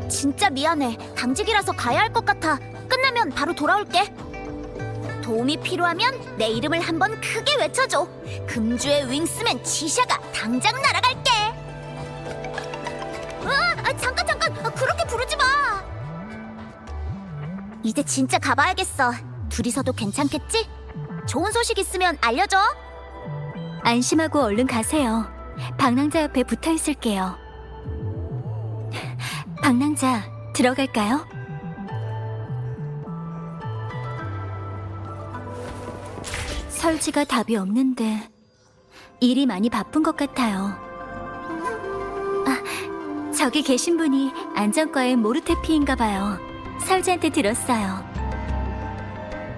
진짜 미안해. 당직이라서 가야 할 것 같아. 끝나면 바로 돌아올게. 도움이 필요하면 내 이름을 한번 크게 외쳐줘. 금주의 윙스맨 지샤가 당장 날아갈게. 잠깐. 그렇게 부르지 마. 이제 진짜 가봐야겠어. 둘이서도 괜찮겠지? 좋은 소식 있으면 알려줘.
안심하고 얼른 가세요. 방랑자 옆에 붙어 있을게요. 방랑자, 들어갈까요? 설지가 답이 없는데 일이 많이 바쁜 것 같아요. 저기 계신 분이 안전과의 모르테피인가 봐요. 설지한테 들었어요.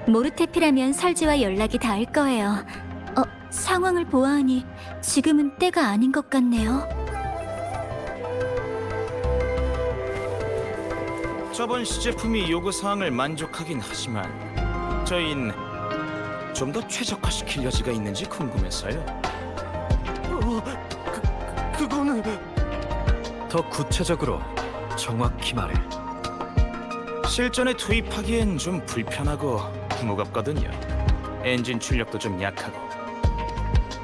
모르테피라면 설지와 연락이 닿을 거예요. 상황을 보아하니 지금은 때가 아닌 것 같네요.
저번 시제품이 요구사항을 만족하긴 하지만 저희는 좀 더 최적화시킬 여지가 있는지 궁금해서요.
그거는 더 구체적으로 정확히 말해.
실전에 투입하기엔 좀 불편하고 무겁거든요. 엔진 출력도 좀 약하고.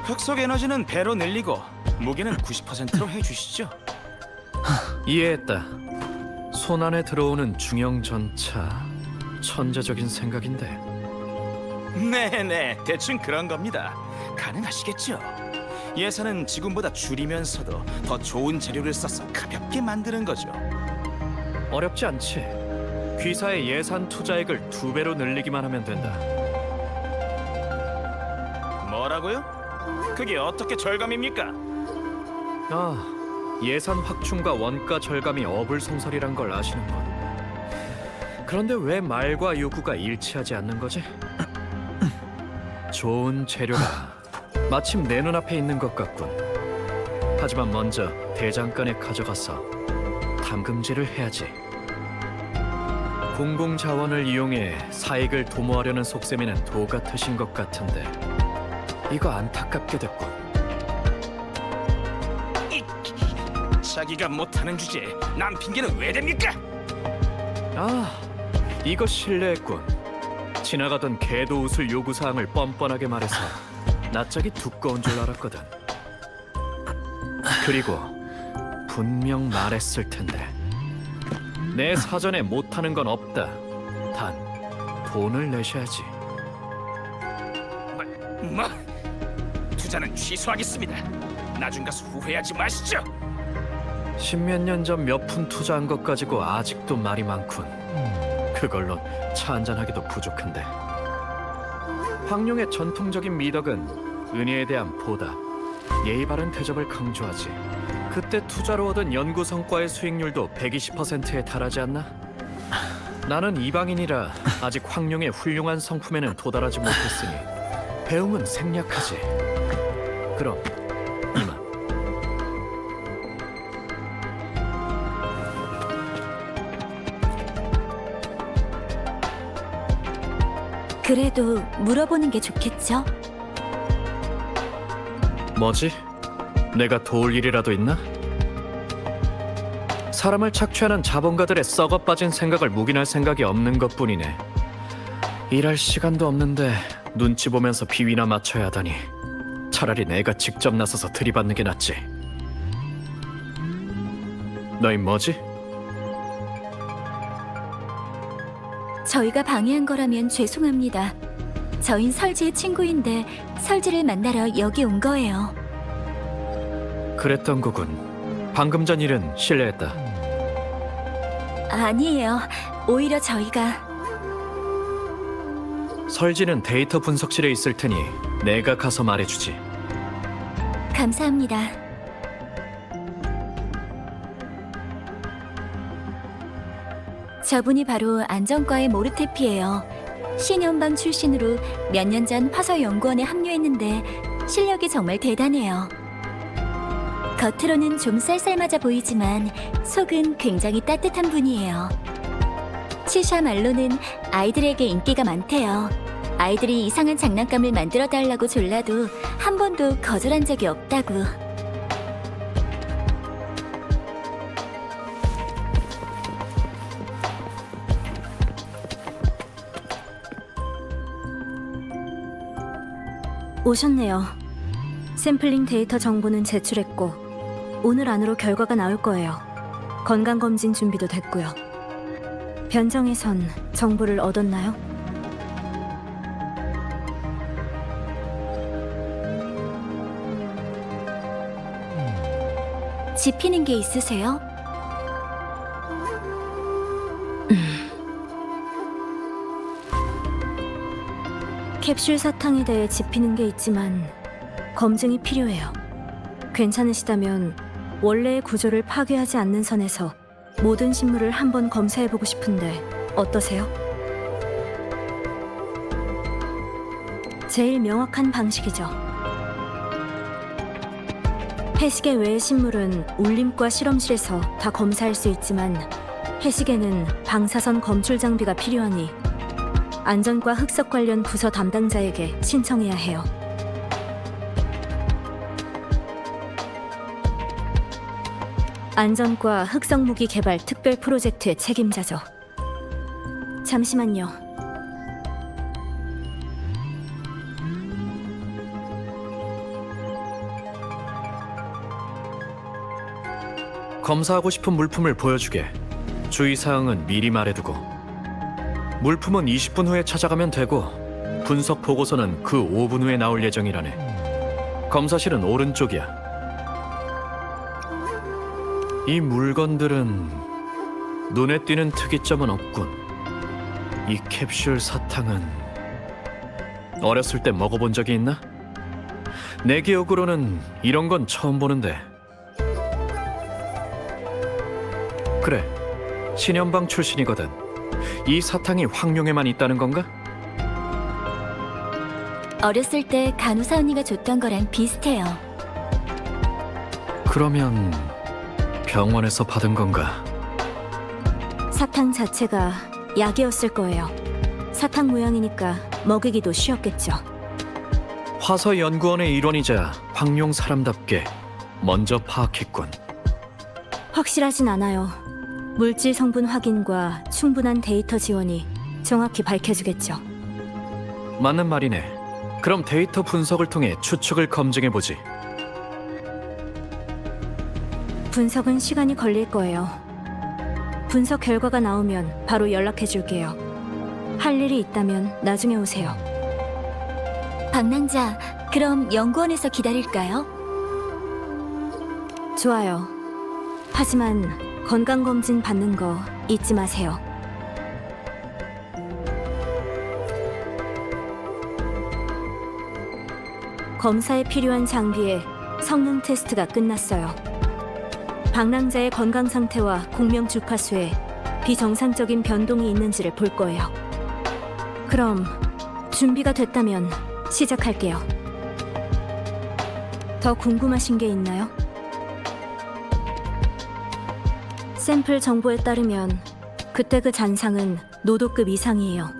흑속 에너지는 배로 늘리고 무게는 90%로 해주시죠.
이해했다. 손안에 들어오는 중형 전차. 천재적인 생각인데.
네네, 대충 그런 겁니다. 가능하시겠죠? 예산은 지금보다 줄이면서도 더 좋은 재료를 써서 가볍게 만드는 거죠.
어렵지 않지. 귀사의 예산 투자액을 2배로 늘리기만 하면 된다.
뭐라고요? 그게 어떻게 절감입니까?
예산 확충과 원가 절감이 어불성설이란 걸 아시는군. 그런데 왜 말과 요구가 일치하지 않는 거지? 좋은 재료가 마침 내 눈앞에 있는 것 같군. 하지만 먼저 대장간에 가져가서 담금질을 해야지. 공공자원을 이용해 사익을 도모하려는 속셈에는 도 같으신 것 같은데 이거 안타깝게 됐군.
자기가 못하는 주제에 남 핑계는 왜 됩니까?
이거 실례했군. 지나가던 개도 웃을 요구사항을 뻔뻔하게 말해서 낯짝이 두꺼운 줄 알았거든. 그리고 분명 말했을 텐데 내 사전에 못하는 건 없다. 단 돈을 내셔야지.
뭐? 투자는 취소하겠습니다. 나중 가서 후회하지 마시죠.
십몇 년 전 몇 푼 투자한 것 가지고 아직도 말이 많군. 그걸로 차 한잔하기도 부족한데. 황룡의 전통적인 미덕은 은혜에 대한 보답, 예의 바른 대접을 강조하지. 그때 투자로 얻은 연구 성과의 수익률도 120%에 달하지 않나? 나는 이방인이라 아직 황룡의 훌륭한 성품에는 도달하지 못했으니 배움은 생략하지. 그럼 이만.
그래도 물어보는 게 좋겠죠?
뭐지? 내가 도울 일이라도 있나? 사람을 착취하는 자본가들의 썩어 빠진 생각을 묵인할 생각이 없는 것뿐이네. 일할 시간도 없는데 눈치 보면서 비위나 맞춰야 하다니 차라리 내가 직접 나서서 들이받는 게 낫지. 너희 뭐지?
저희가 방해한 거라면 죄송합니다. 저흰 설지의 친구인데 설지를 만나러 여기 온 거예요.
그랬던 거군. 방금 전 일은 실례했다.
아니에요. 오히려 저희가
설지는 데이터 분석실에 있을 테니 내가 가서 말해주지.
감사합니다. 저분이 바로 안전과의 모르테피예요. 신연방 출신으로 몇 년 전 화서 연구원에 합류했는데 실력이 정말 대단해요. 겉으로는 좀 쌀쌀맞아 보이지만 속은 굉장히 따뜻한 분이에요. 치샤 말로는 아이들에게 인기가 많대요. 아이들이 이상한 장난감을 만들어 달라고 졸라도 한 번도 거절한 적이 없다고.
오셨네요. 샘플링 데이터 정보는 제출했고 오늘 안으로 결과가 나올 거예요. 건강검진 준비도 됐고요. 변정에선 정보를 얻었나요?
짚히는 게 있으세요?
캡슐 사탕에 대해 짚히는 게 있지만 검증이 필요해요. 괜찮으시다면 원래의 구조를 파괴하지 않는 선에서 모든 식물을 한번 검사해보고 싶은데 어떠세요? 제일 명확한 방식이죠. 해시계 외의 식물은 울림과 실험실에서 다 검사할 수 있지만 해시계는 방사선 검출 장비가 필요하니 안전과 흑석 관련 부서 담당자에게 신청해야 해요. 안전과 흑석 무기 개발 특별 프로젝트의 책임자죠. 잠시만요.
검사하고 싶은 물품을 보여주게. 주의사항은 미리 말해두고. 물품은 20분 후에 찾아가면 되고 분석 보고서는 그 5분 후에 나올 예정이라네. 검사실은 오른쪽이야. 이 물건들은 눈에 띄는 특이점은 없군. 이 캡슐 사탕은 어렸을 때 먹어본 적이 있나? 내 기억으로는 이런 건 처음 보는데. 그래, 신연방 출신이거든. 이 사탕이 황룡에만 있다는 건가?
어렸을 때 간호사 언니가 줬던 거랑 비슷해요.
그러면 병원에서 받은 건가?
사탕 자체가 약이었을 거예요. 사탕 모양이니까 먹이기도 쉬웠겠죠.
화서 연구원의 일원이자 황룡 사람답게 먼저 파악했군.
확실하진 않아요. 물질 성분 확인과 충분한 데이터 지원이 정확히 밝혀주겠죠.
맞는 말이네. 그럼 데이터 분석을 통해 추측을 검증해보지.
분석은 시간이 걸릴 거예요. 분석 결과가 나오면 바로 연락해줄게요. 할 일이 있다면 나중에 오세요.
방랑자, 그럼 연구원에서 기다릴까요?
좋아요. 하지만 건강검진 받는 거 잊지 마세요. 검사에 필요한 장비의 성능 테스트가 끝났어요. 방랑자의 건강 상태와 공명 주파수에 비정상적인 변동이 있는지를 볼 거예요. 그럼 준비가 됐다면 시작할게요. 더 궁금하신 게 있나요? 샘플 정보에 따르면 그때 그 잔상은 노도급 이상이에요.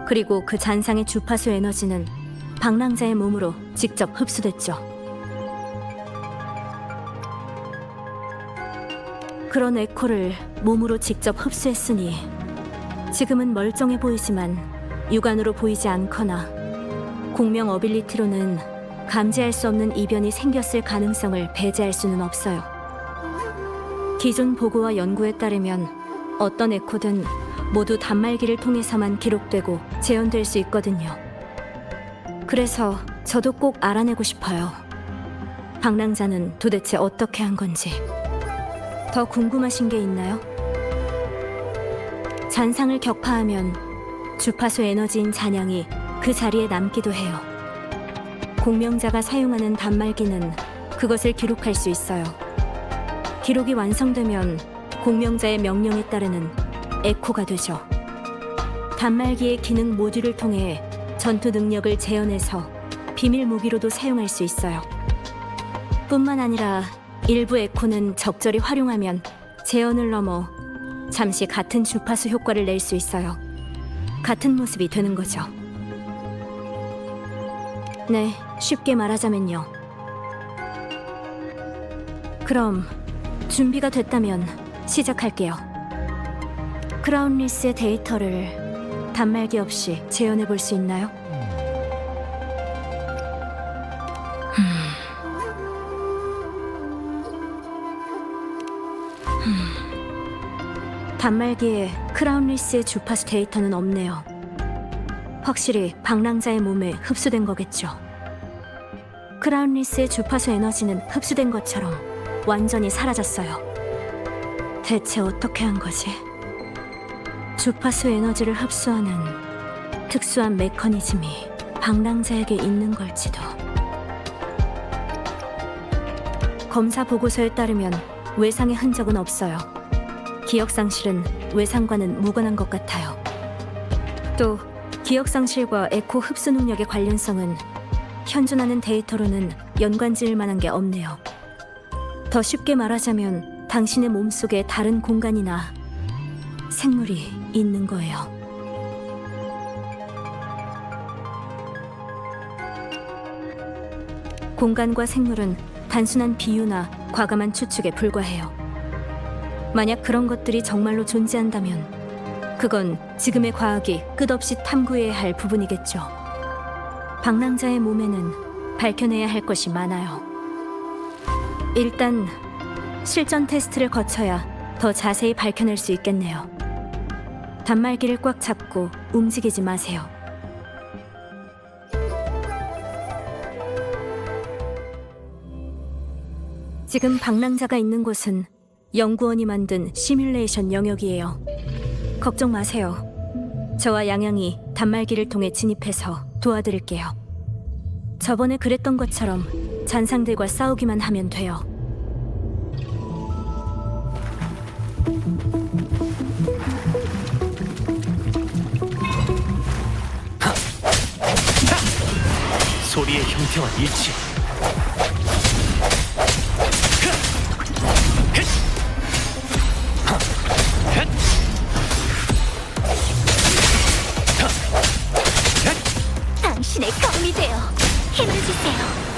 그리고 그 잔상의 주파수 에너지는 방랑자의 몸으로 직접 흡수됐죠. 그런 에코를 몸으로 직접 흡수했으니 지금은 멀쩡해 보이지만 육안으로 보이지 않거나 공명 어빌리티로는 감지할 수 없는 이변이 생겼을 가능성을 배제할 수는 없어요. 기존 보고와 연구에 따르면 어떤 에코든 모두 단말기를 통해서만 기록되고 재현될 수 있거든요. 그래서 저도 꼭 알아내고 싶어요. 방랑자는 도대체 어떻게 한 건지. 더 궁금하신 게 있나요? 잔상을 격파하면 주파수 에너지인 잔향이 그 자리에 남기도 해요. 공명자가 사용하는 단말기는 그것을 기록할 수 있어요. 기록이 완성되면 공명자의 명령에 따르는 에코가 되죠. 단말기의 기능 모듈을 통해 전투 능력을 재현해서 비밀 무기로도 사용할 수 있어요. 뿐만 아니라 일부 에코는 적절히 활용하면 재현을 넘어 잠시 같은 주파수 효과를 낼 수 있어요. 같은 모습이 되는 거죠. 네, 쉽게 말하자면요. 그럼 준비가 됐다면 시작할게요. 크라운 리스의 데이터를 단말기 없이 재현해 볼 수 있나요? 단말기에 크라운 리스의 주파수 데이터는 없네요. 확실히 방랑자의 몸에 흡수된 거겠죠. 크라운 리스의 주파수 에너지는 흡수된 것처럼 완전히 사라졌어요. 대체 어떻게 한 거지? 주파수 에너지를 흡수하는 특수한 메커니즘이 방랑자에게 있는 걸지도. 검사 보고서에 따르면 외상의 흔적은 없어요. 기억상실은 외상과는 무관한 것 같아요. 또 기억상실과 에코 흡수 능력의 관련성은 현존하는 데이터로는 연관 지을 만한 게 없네요. 더 쉽게 말하자면 당신의 몸속에 다른 공간이나 생물이 있는 거예요. 공간과 생물은 단순한 비유나 과감한 추측에 불과해요. 만약 그런 것들이 정말로 존재한다면 그건 지금의 과학이 끝없이 탐구해야 할 부분이겠죠. 방랑자의 몸에는 밝혀내야 할 것이 많아요. 일단 실전 테스트를 거쳐야 더 자세히 밝혀낼 수 있겠네요. 단말기를 꽉 잡고 움직이지 마세요. 지금 방랑자가 있는 곳은 연구원이 만든 시뮬레이션 영역이에요. 걱정 마세요. 저와 양양이 단말기를 통해 진입해서 도와드릴게요. 저번에 그랬던 것처럼 잔상들과 싸우기만 하면 돼요.
소리의 형태와 일치.
당신의 검이 되어 힘을 주세요.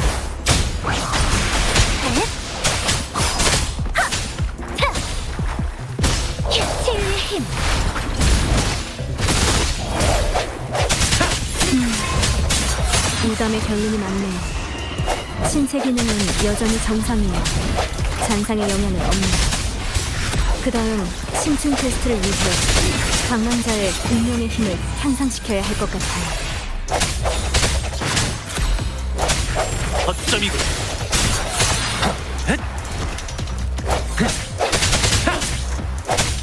치유의 힘.
무담의 결론이 맞네요. 신체 기능은 여전히 정상이에요. 잔상의 영향은 없네요. 그 다음 심층 테스트를 위해 방랑자의 운명의 힘을 향상시켜야 할 것 같아요.
허점이군.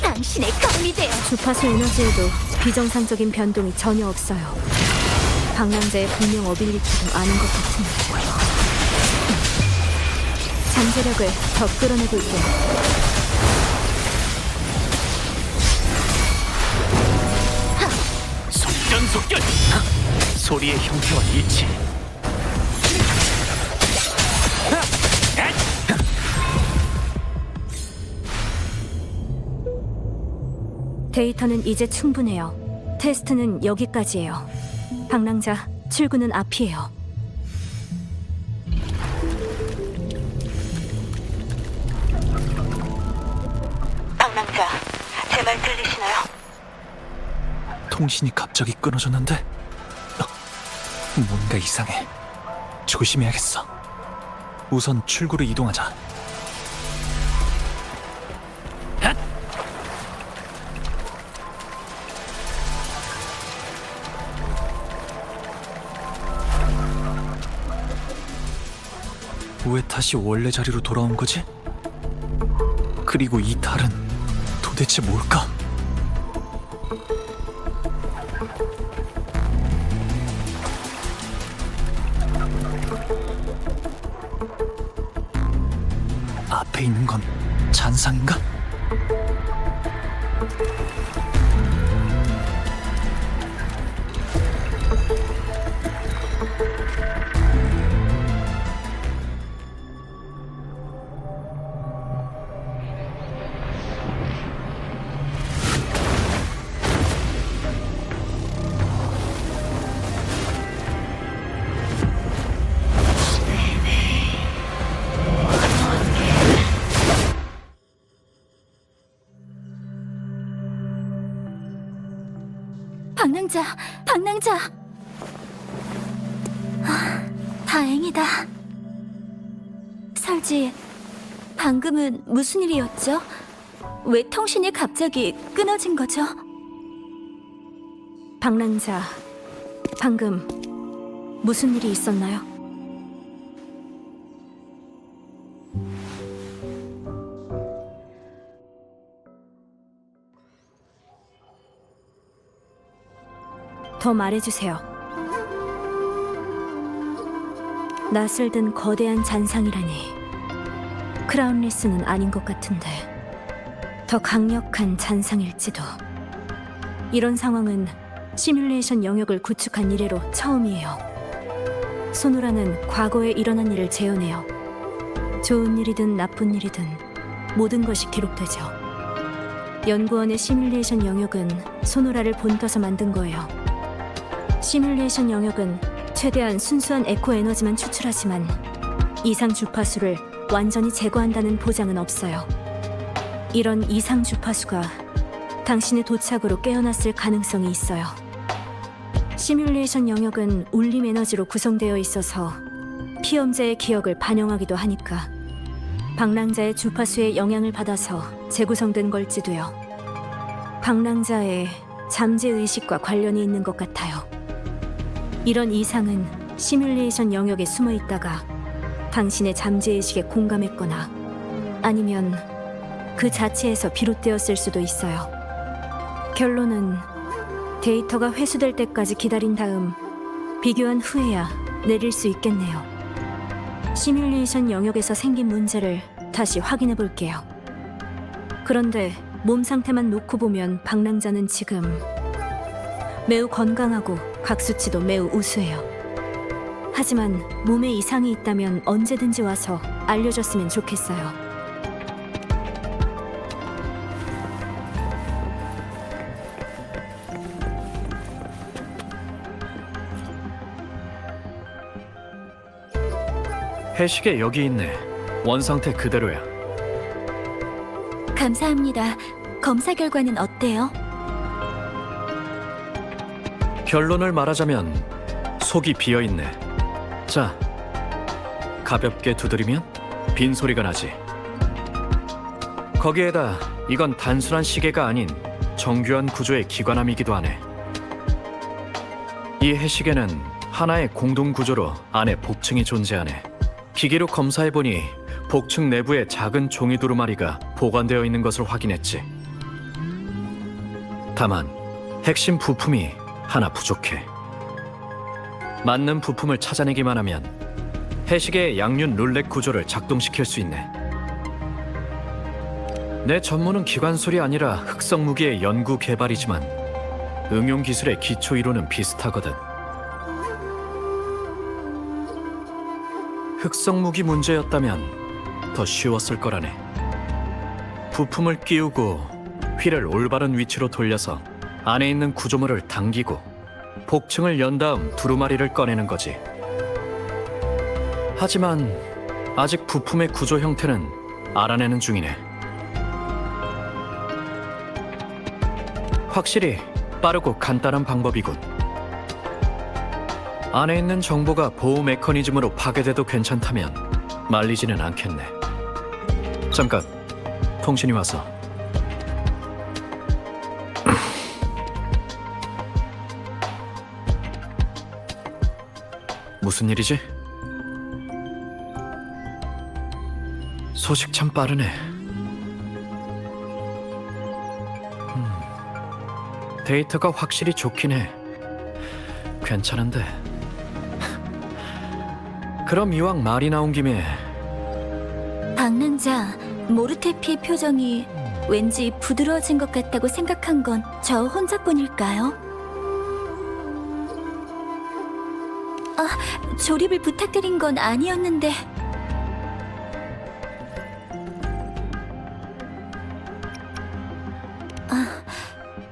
당신의 검이 되어.
주파수 에너지에도 비정상적인 변동이 전혀 없어요. 방랑자의 분명 어빌리티도 아닌 것 같은데. 잠재력을 더 끌어내볼게요.
속전속결. 소리의 형태와 일치.
데이터는 이제 충분해요. 테스트는 여기까지예요. 방랑자, 출구는 앞이에요.
방랑자, 제 말 들리시나요?
통신이 갑자기 끊어졌는데 뭔가 이상해.
조심해야겠어. 우선 출구로 이동하자. 왜 다시 원래 자리로 돌아온 거지? 그리고 이 달은 도대체 뭘까? 앞에 있는 건 잔상인가?
방랑자. 다행이다. 설지, 방금은 무슨 일이었죠? 왜 통신이 갑자기 끊어진 거죠?
방랑자, 방금 무슨 일이 있었나요? 더 말해주세요. 낯을 든 거대한 잔상이라니. 크라운리스는 아닌 것 같은데 더 강력한 잔상일지도. 이런 상황은 시뮬레이션 영역을 구축한 이래로 처음이에요. 소노라는 과거에 일어난 일을 재현해요. 좋은 일이든 나쁜 일이든 모든 것이 기록되죠. 연구원의 시뮬레이션 영역은 소노라를 본떠서 만든 거예요. 시뮬레이션 영역은 최대한 순수한 에코 에너지만 추출하지만 이상 주파수를 완전히 제거한다는 보장은 없어요. 이런 이상 주파수가 당신의 도착으로 깨어났을 가능성이 있어요. 시뮬레이션 영역은 울림 에너지로 구성되어 있어서 피험자의 기억을 반영하기도 하니까 방랑자의 주파수에 영향을 받아서 재구성된 걸지도요. 방랑자의 잠재의식과 관련이 있는 것 같아요. 이런 이상은 시뮬레이션 영역에 숨어 있다가 당신의 잠재의식에 공감했거나 아니면 그 자체에서 비롯되었을 수도 있어요. 결론은 데이터가 회수될 때까지 기다린 다음 비교한 후에야 내릴 수 있겠네요. 시뮬레이션 영역에서 생긴 문제를 다시 확인해 볼게요. 그런데 몸 상태만 놓고 보면 방랑자는 지금 매우 건강하고 각 수치도 매우 우수해요. 하지만 몸에 이상이 있다면 언제든지 와서 알려줬으면 좋겠어요.
해시계 여기 있네. 원상태 그대로야.
감사합니다. 검사 결과는 어때요?
결론을 말하자면 속이 비어있네. 자, 가볍게 두드리면 빈 소리가 나지. 거기에다 이건 단순한 시계가 아닌 정교한 구조의 기관함이기도 하네. 이 해시계는 하나의 공동 구조로 안에 복층이 존재하네. 기계로 검사해보니 복층 내부에 작은 종이 두루마리가 보관되어 있는 것을 확인했지. 다만 핵심 부품이 하나 부족해. 맞는 부품을 찾아내기만 하면 해시계의 양륜 룰렛 구조를 작동시킬 수 있네. 내 전문은 기관술이 아니라 흑성 무기의 연구 개발이지만 응용 기술의 기초 이론은 비슷하거든. 흑성 무기 문제였다면 더 쉬웠을 거라네. 부품을 끼우고 휠을 올바른 위치로 돌려서 안에 있는 구조물을 당기고 복층을 연 다음 두루마리를 꺼내는 거지. 하지만 아직 부품의 구조 형태는 알아내는 중이네. 확실히 빠르고 간단한 방법이군. 안에 있는 정보가 보호 메커니즘으로 파괴돼도 괜찮다면 말리지는 않겠네. 잠깐, 통신이 와서. 무슨 일이지? 소식 참 빠르네. 데이터가 확실히 좋긴 해. 괜찮은데. 그럼 이왕 말이 나온 김에
방랑자 모르테피의 표정이 왠지 부드러워진 것 같다고 생각한 건 저 혼자뿐일까요? 아, 조립을 부탁드린 건 아니었는데.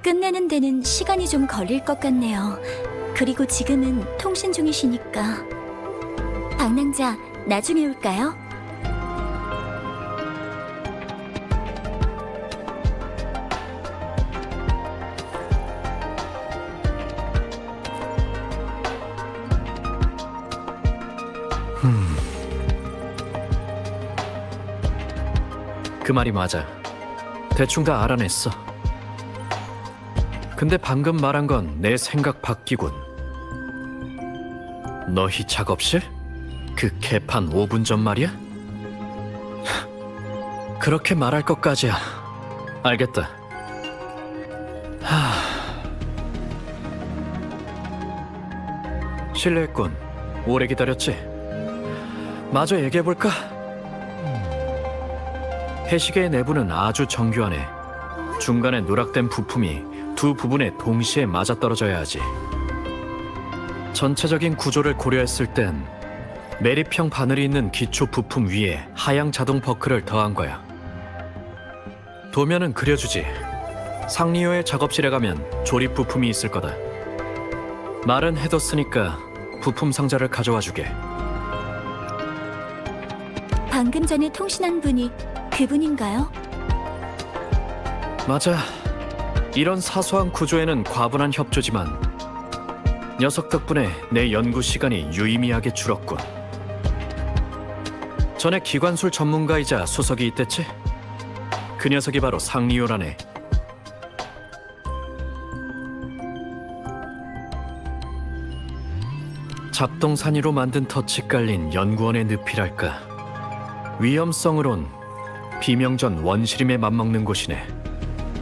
끝내는 데는 시간이 좀 걸릴 것 같네요. 그리고 지금은 통신 중이시니까. 방랑자, 나중에 올까요?
그 말이 맞아. 대충 다 알아냈어. 근데 방금 말한 건 내 생각 바뀌군. 너희 작업실? 그 개판 5분 전 말이야? 그렇게 말할 것까지야. 알겠다. 실례했군. 오래 기다렸지? 마저 얘기해볼까? 해시계의 내부는 아주 정교하네. 중간에 누락된 부품이 두 부분에 동시에 맞아떨어져야 하지. 전체적인 구조를 고려했을 땐 매립형 바늘이 있는 기초 부품 위에 하향 자동 버클을 더한 거야. 도면은 그려주지. 상리호의 작업실에 가면 조립 부품이 있을 거다. 말은 해뒀으니까 부품 상자를 가져와 주게.
방금 전에 통신한 분이 그분인가요?
맞아. 이런 사소한 구조에는 과분한 협조지만 녀석 덕분에 내 연구 시간이 유의미하게 줄었군. 전에 기관술 전문가이자 수석이 있댔지? 그 녀석이 바로 상리호라네. 잡동사니로 만든 덫이 깔린 연구원의 늪이랄까. 위험성으론 비명전 원시림에 맞먹는 곳이네.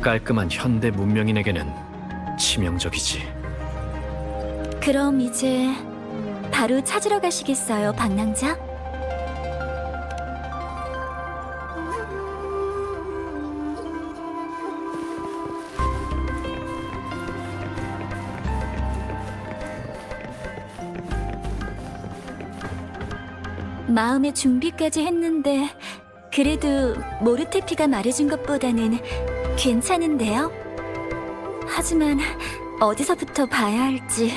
깔끔한 현대 문명인에게는 치명적이지.
그럼 이제 바로 찾으러 가시겠어요, 방랑자? 마음의 준비까지 했는데 그래도 모르테피가 말해준 것보다는 괜찮은데요? 하지만 어디서부터 봐야 할지...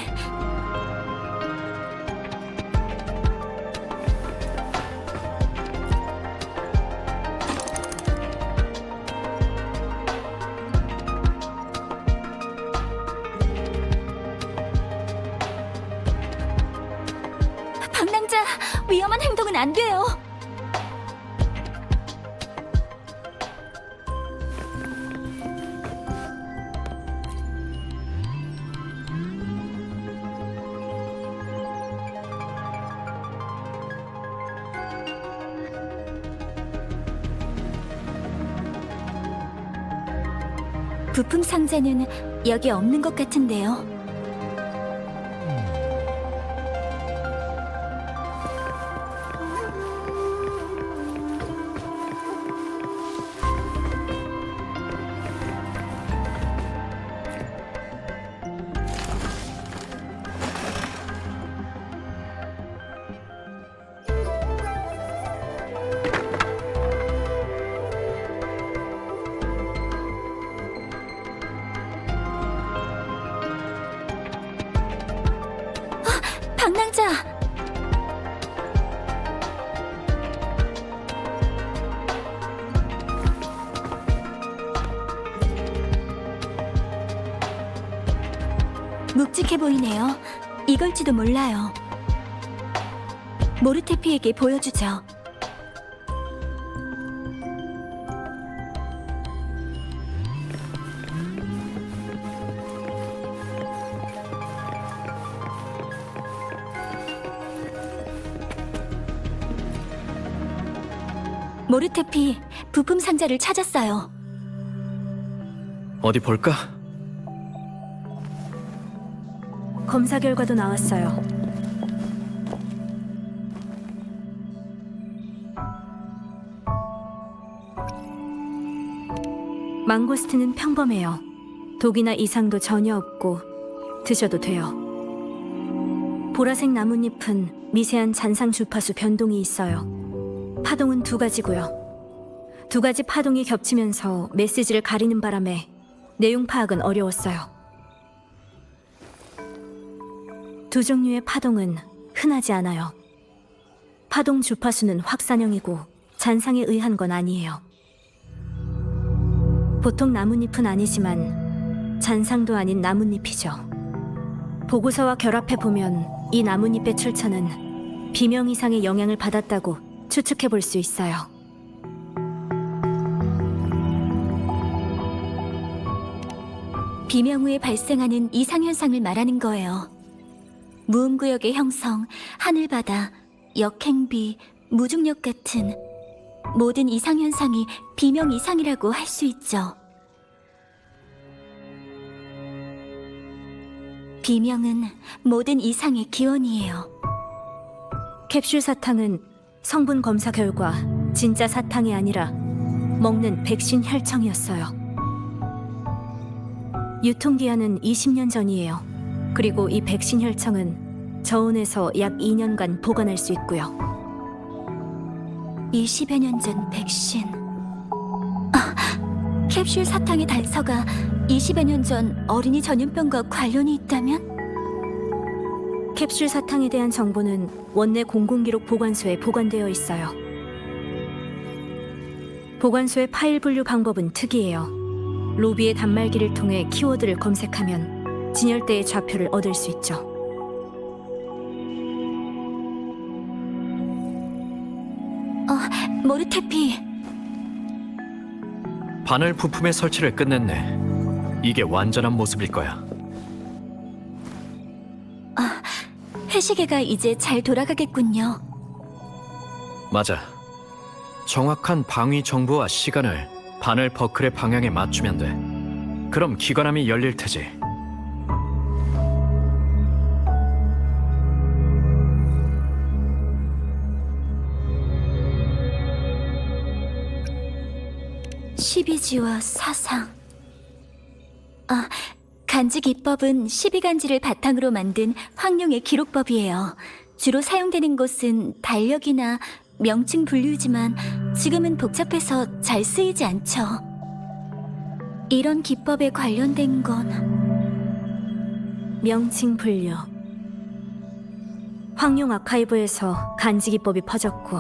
방랑자, 위험한 행동은 안 돼요. 부품 상자는 여기 없는 것 같은데요. 방랑자! 묵직해 보이네요. 이걸지도 몰라요. 모르테피에게 보여주죠. 모르테피, 부품 상자를 찾았어요.
어디 볼까?
검사 결과도 나왔어요. 망고스틴은 평범해요. 독이나 이상도 전혀 없고 드셔도 돼요. 보라색 나뭇잎은 미세한 잔상 주파수 변동이 있어요. 파동은 2가지고요. 2가지 파동이 겹치면서 메시지를 가리는 바람에 내용 파악은 어려웠어요. 2 종류의 파동은 흔하지 않아요. 파동 주파수는 확산형이고 잔상에 의한 건 아니에요. 보통 나뭇잎은 아니지만 잔상도 아닌 나뭇잎이죠. 보고서와 결합해 보면 이 나뭇잎의 출처는 비명 이상의 영향을 받았다고 추측해 볼 수 있어요.
비명 후에 발생하는 이상현상을 말하는 거예요. 무음구역의 형성, 하늘바다, 역행비, 무중력 같은 모든 이상현상이 비명 이상이라고 할 수 있죠. 비명은 모든 이상의 기원이에요.
캡슐 사탕은 성분 검사 결과 진짜 사탕이 아니라 먹는 백신 혈청이었어요. 유통기한은 20년 전이에요. 그리고 이 백신 혈청은 저온에서 약 2년간 보관할 수 있고요.
20여 년 전 백신. 캡슐 사탕의 단서가 20여 년 전 어린이 전염병과 관련이 있다면?
캡슐 사탕에 대한 정보는 원내 공공기록 보관소에 보관되어 있어요. 보관소의 파일 분류 방법은 특이해요. 로비의 단말기를 통해 키워드를 검색하면 진열대의 좌표를 얻을 수 있죠.
모르테피,
바늘 부품의 설치를 끝냈네. 이게 완전한 모습일 거야.
회시계가 이제 잘 돌아가겠군요.
맞아. 정확한 방위 정보와 시간을 바늘 버클의 방향에 맞추면 돼. 그럼 기관함이 열릴 테지.
십이지와 사상. 간지 기법은 12간지를 바탕으로 만든 황룡의 기록법이에요. 주로 사용되는 곳은 달력이나 명칭 분류지만 지금은 복잡해서 잘 쓰이지 않죠. 이런 기법에 관련된 건
명칭 분류. 황룡 아카이브에서 간지 기법이 퍼졌고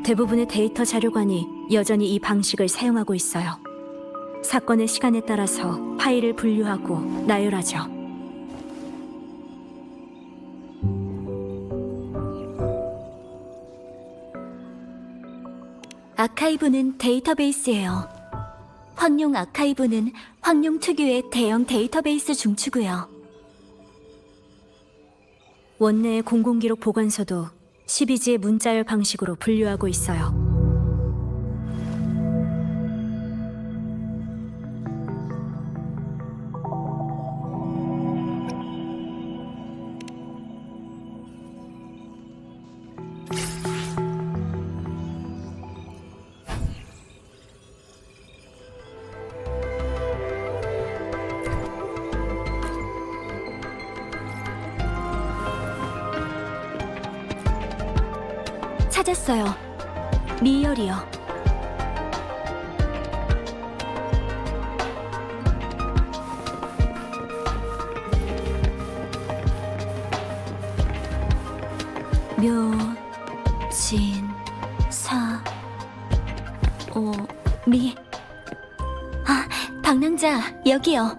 대부분의 데이터 자료관이 여전히 이 방식을 사용하고 있어요. 사건의 시간에 따라서 파일을 분류하고 나열하죠.
아카이브는 데이터베이스예요. 황룡 아카이브는 황룡 특유의 대형 데이터베이스 중추고요.
원내의 공공기록 보관소도 12지의 문자열 방식으로 분류하고 있어요.
찾았어요. 미열이요. 묘, 진, 사, 오, 미. 방랑자, 여기요.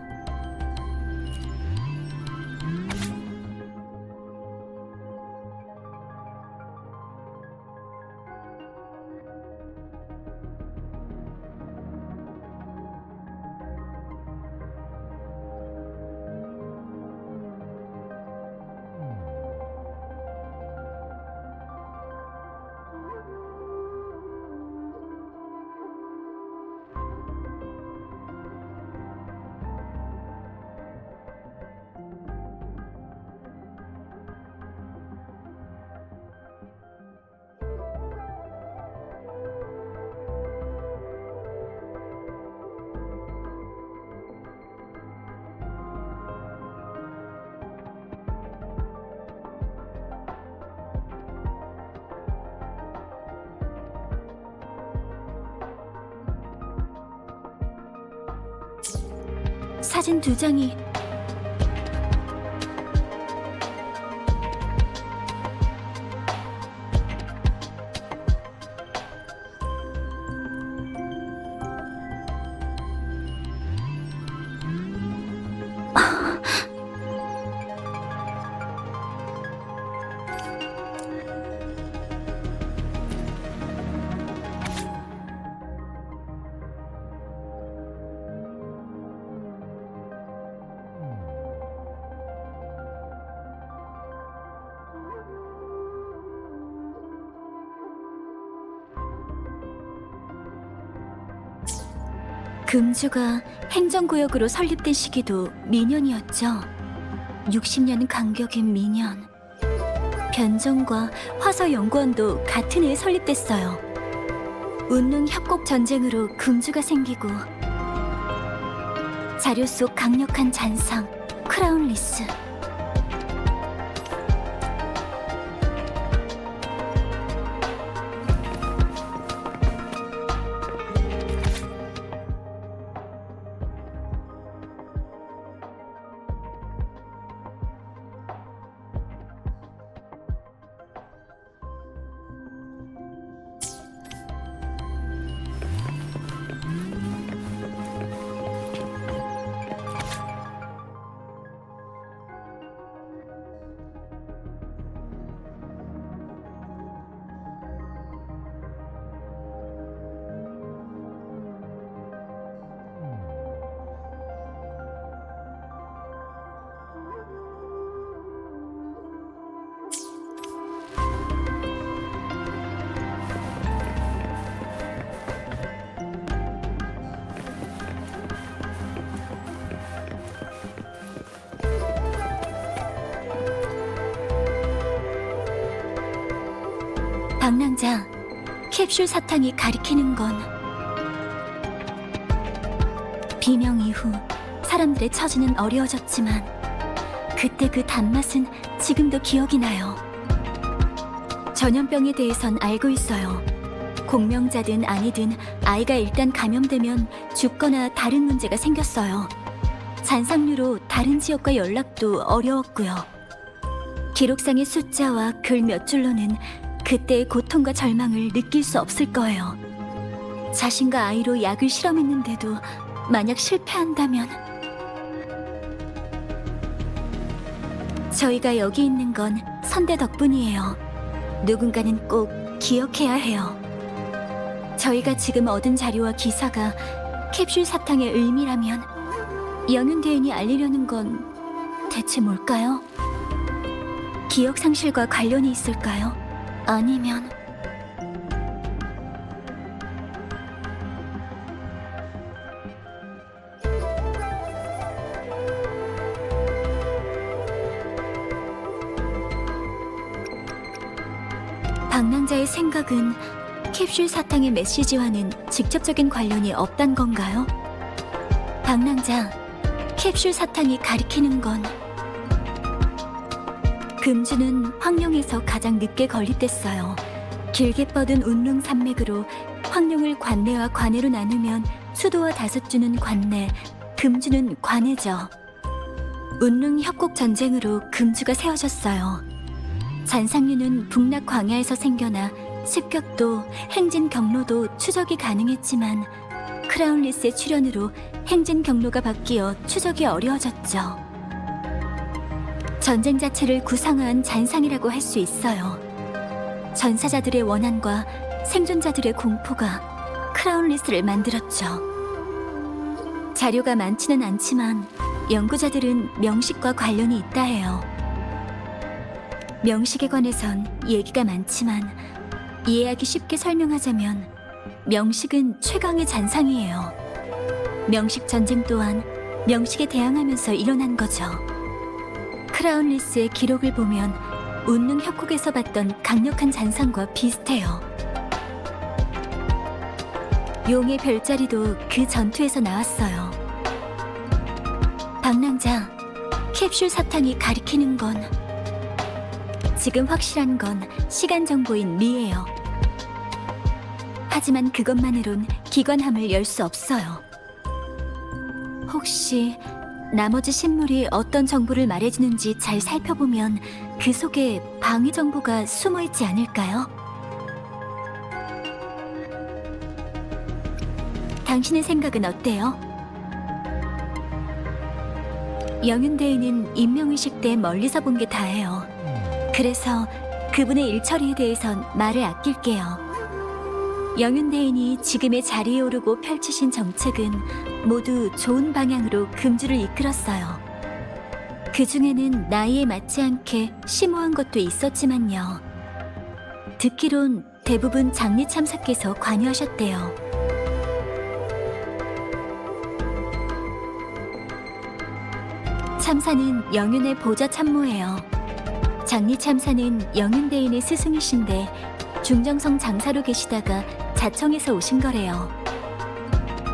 사진 2장이 금주가 행정구역으로 설립된 시기도 미년이었죠. 60년 간격인 미년. 변정과 화서연구원도 같은 해에 설립됐어요. 운능 협곡 전쟁으로 금주가 생기고 자료 속 강력한 잔상 크라운 리스. 방랑자, 캡슐 사탕이 가리키는 건 비명 이후 사람들의 처지는 어려워졌지만 그때 그 단맛은 지금도 기억이 나요. 전염병에 대해선 알고 있어요. 공명자든 아니든 아이가 일단 감염되면 죽거나 다른 문제가 생겼어요. 잔상류로 다른 지역과 연락도 어려웠고요. 기록상의 숫자와 글 몇 줄로는 그때의 고통과 절망을 느낄 수 없을 거예요. 자신과 아이로 약을 실험했는데도 만약 실패한다면 저희가 여기 있는 건 선대 덕분이에요. 누군가는 꼭 기억해야 해요. 저희가 지금 얻은 자료와 기사가 캡슐 사탕의 의미라면 연운대인이 알리려는 건 대체 뭘까요? 기억 상실과 관련이 있을까요? 아니면 방랑자의 생각은 캡슐 사탕의 메시지와는 직접적인 관련이 없단 건가요? 방랑자, 캡슐 사탕이 가리키는 건 금주는 황룡에서 가장 늦게 건립됐어요. 길게 뻗은 운릉 산맥으로 황룡을 관내와 관해로 나누면 수도와 다섯주는 관내, 금주는 관해죠. 운릉 협곡 전쟁으로 금주가 세워졌어요. 잔상류는 북락 광야에서 생겨나 습격도, 행진 경로도 추적이 가능했지만 크라운리스의 출현으로 행진 경로가 바뀌어 추적이 어려워졌죠. 전쟁 자체를 구상한 잔상이라고 할 수 있어요. 전사자들의 원한과 생존자들의 공포가 크라운리스를 만들었죠. 자료가 많지는 않지만 연구자들은 명식과 관련이 있다 해요. 명식에 관해선 얘기가 많지만 이해하기 쉽게 설명하자면 명식은 최강의 잔상이에요. 명식 전쟁 또한 명식에 대항하면서 일어난 거죠. 크라운리스의 기록을 보면 운릉 협곡에서 봤던 강력한 잔상과 비슷해요. 용의 별자리도 그 전투에서 나왔어요. 방랑자, 캡슐 사탕이 가리키는 건 지금 확실한 건 시간 정보인 미예요. 하지만 그것만으론 기관함을 열 수 없어요. 혹시 나머지 신물이 어떤 정보를 말해주는지 잘 살펴보면 그 속에 방위 정보가 숨어 있지 않을까요? 당신의 생각은 어때요? 영윤대인은 인명의식 때 멀리서 본 게 다예요. 그래서 그분의 일처리에 대해선 말을 아낄게요. 영윤대인이 지금의 자리에 오르고 펼치신 정책은 모두 좋은 방향으로 금주를 이끌었어요. 그 중에는 나이에 맞지 않게 심오한 것도 있었지만요. 듣기론 대부분 장례 참사께서 관여하셨대요. 참사는 영윤의 보좌 참모예요. 장리 참사는 영윤대인의 스승이신데 중정성 장사로 계시다가 자청해서 오신 거래요.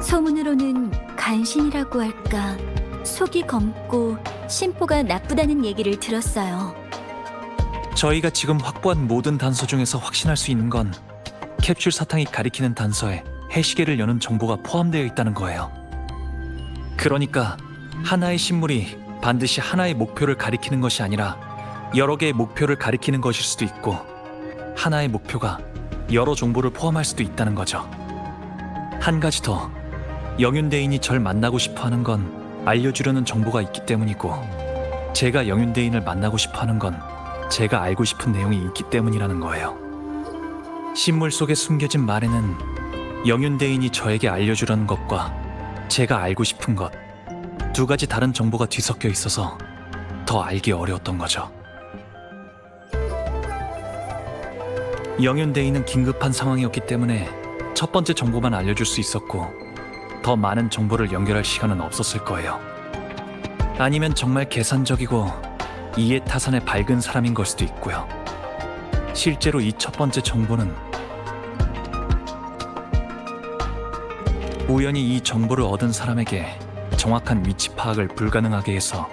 소문으로는 간신이라고 할까 속이 검고 심보가 나쁘다는 얘기를 들었어요.
저희가 지금 확보한 모든 단서 중에서 확신할 수 있는 건 캡슐 사탕이 가리키는 단서에 해시계를 여는 정보가 포함되어 있다는 거예요. 그러니까 하나의 신물이 반드시 하나의 목표를 가리키는 것이 아니라 여러 개의 목표를 가리키는 것일 수도 있고 하나의 목표가 여러 정보를 포함할 수도 있다는 거죠. 한 가지 더, 영윤대인이 절 만나고 싶어하는 건 알려주려는 정보가 있기 때문이고 제가 영윤대인을 만나고 싶어하는 건 제가 알고 싶은 내용이 있기 때문이라는 거예요. 신물 속에 숨겨진 말에는 영윤대인이 저에게 알려주려는 것과 제가 알고 싶은 것 두 가지 다른 정보가 뒤섞여 있어서 더 알기 어려웠던 거죠. 영윤대인은 긴급한 상황이었기 때문에 첫 번째 정보만 알려줄 수 있었고 더 많은 정보를 연결할 시간은 없었을 거예요. 아니면 정말 계산적이고 이해타산에 밝은 사람인 걸 수도 있고요. 실제로 이 첫 번째 정보는 우연히 이 정보를 얻은 사람에게 정확한 위치 파악을 불가능하게 해서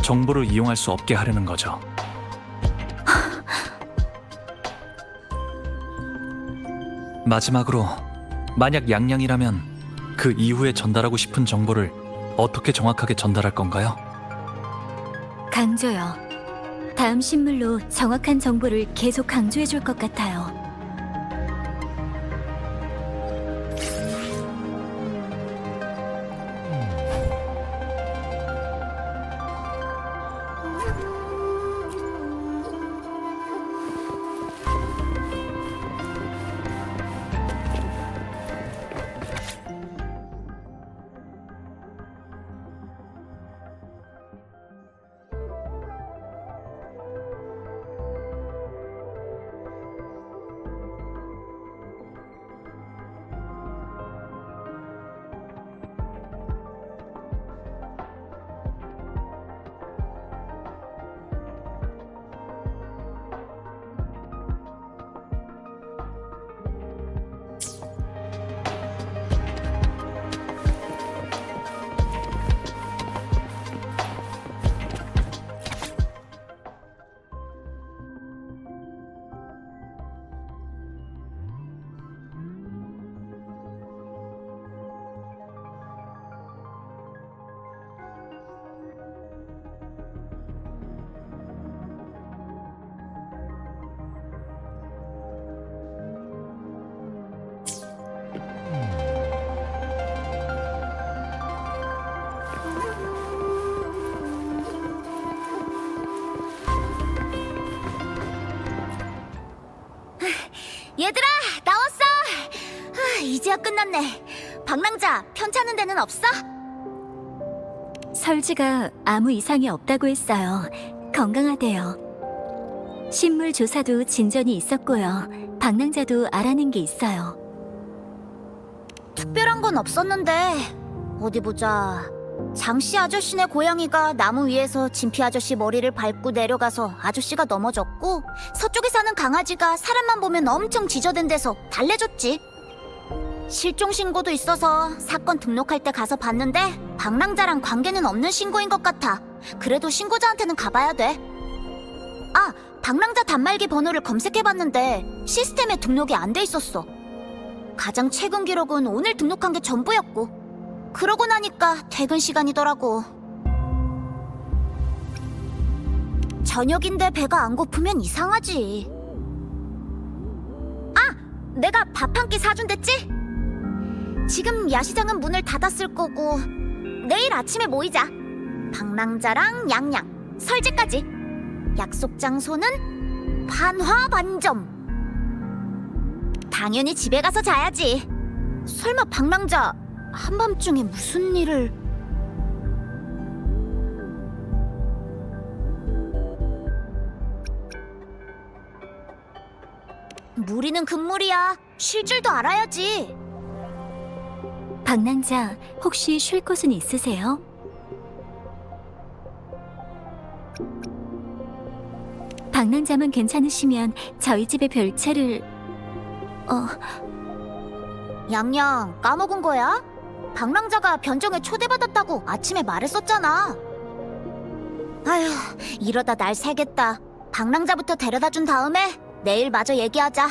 정보를 이용할 수 없게 하려는 거죠. 마지막으로 만약 양양이라면 그 이후에 전달하고 싶은 정보를 어떻게 정확하게 전달할 건가요?
강조요. 다음 신물로 정확한 정보를 계속 강조해 줄 것 같아요.
얘들아, 나왔어! 이제야 끝났네. 방랑자, 편찮은 데는 없어?
설지가 아무 이상이 없다고 했어요. 건강하대요. 신물 조사도 진전이 있었고요. 방랑자도 알아낸 게 있어요.
특별한 건 없었는데 어디 보자. 장씨 아저씨네 고양이가 나무 위에서 진피 아저씨 머리를 밟고 내려가서 아저씨가 넘어졌고 서쪽에 사는 강아지가 사람만 보면 엄청 지저댄 데서 달래줬지. 실종 신고도 있어서 사건 등록할 때 가서 봤는데 방랑자랑 관계는 없는 신고인 것 같아. 그래도 신고자한테는 가봐야 돼. 아, 방랑자 단말기 번호를 검색해봤는데 시스템에 등록이 안 돼 있었어. 가장 최근 기록은 오늘 등록한 게 전부였고 그러고 나니까 퇴근 시간이더라고. 저녁인데 배가 안 고프면 이상하지. 아! 내가 밥 한 끼 사준댔지? 지금 야시장은 문을 닫았을 거고 내일 아침에 모이자. 방랑자랑 양양, 설제까지. 약속 장소는 반화반점. 당연히 집에 가서 자야지. 설마 방랑자 한밤중에 무슨 일을... 무리는 금물이야. 쉴 줄도 알아야지.
방랑자, 혹시 쉴 곳은 있으세요? 방랑자만 괜찮으시면 저희 집에 별채를...
양양, 까먹은 거야? 방랑자가 변정에 초대받았다고 아침에 말했었잖아. 아휴, 이러다 날 새겠다. 방랑자부터 데려다 준 다음에 내일 마저 얘기하자.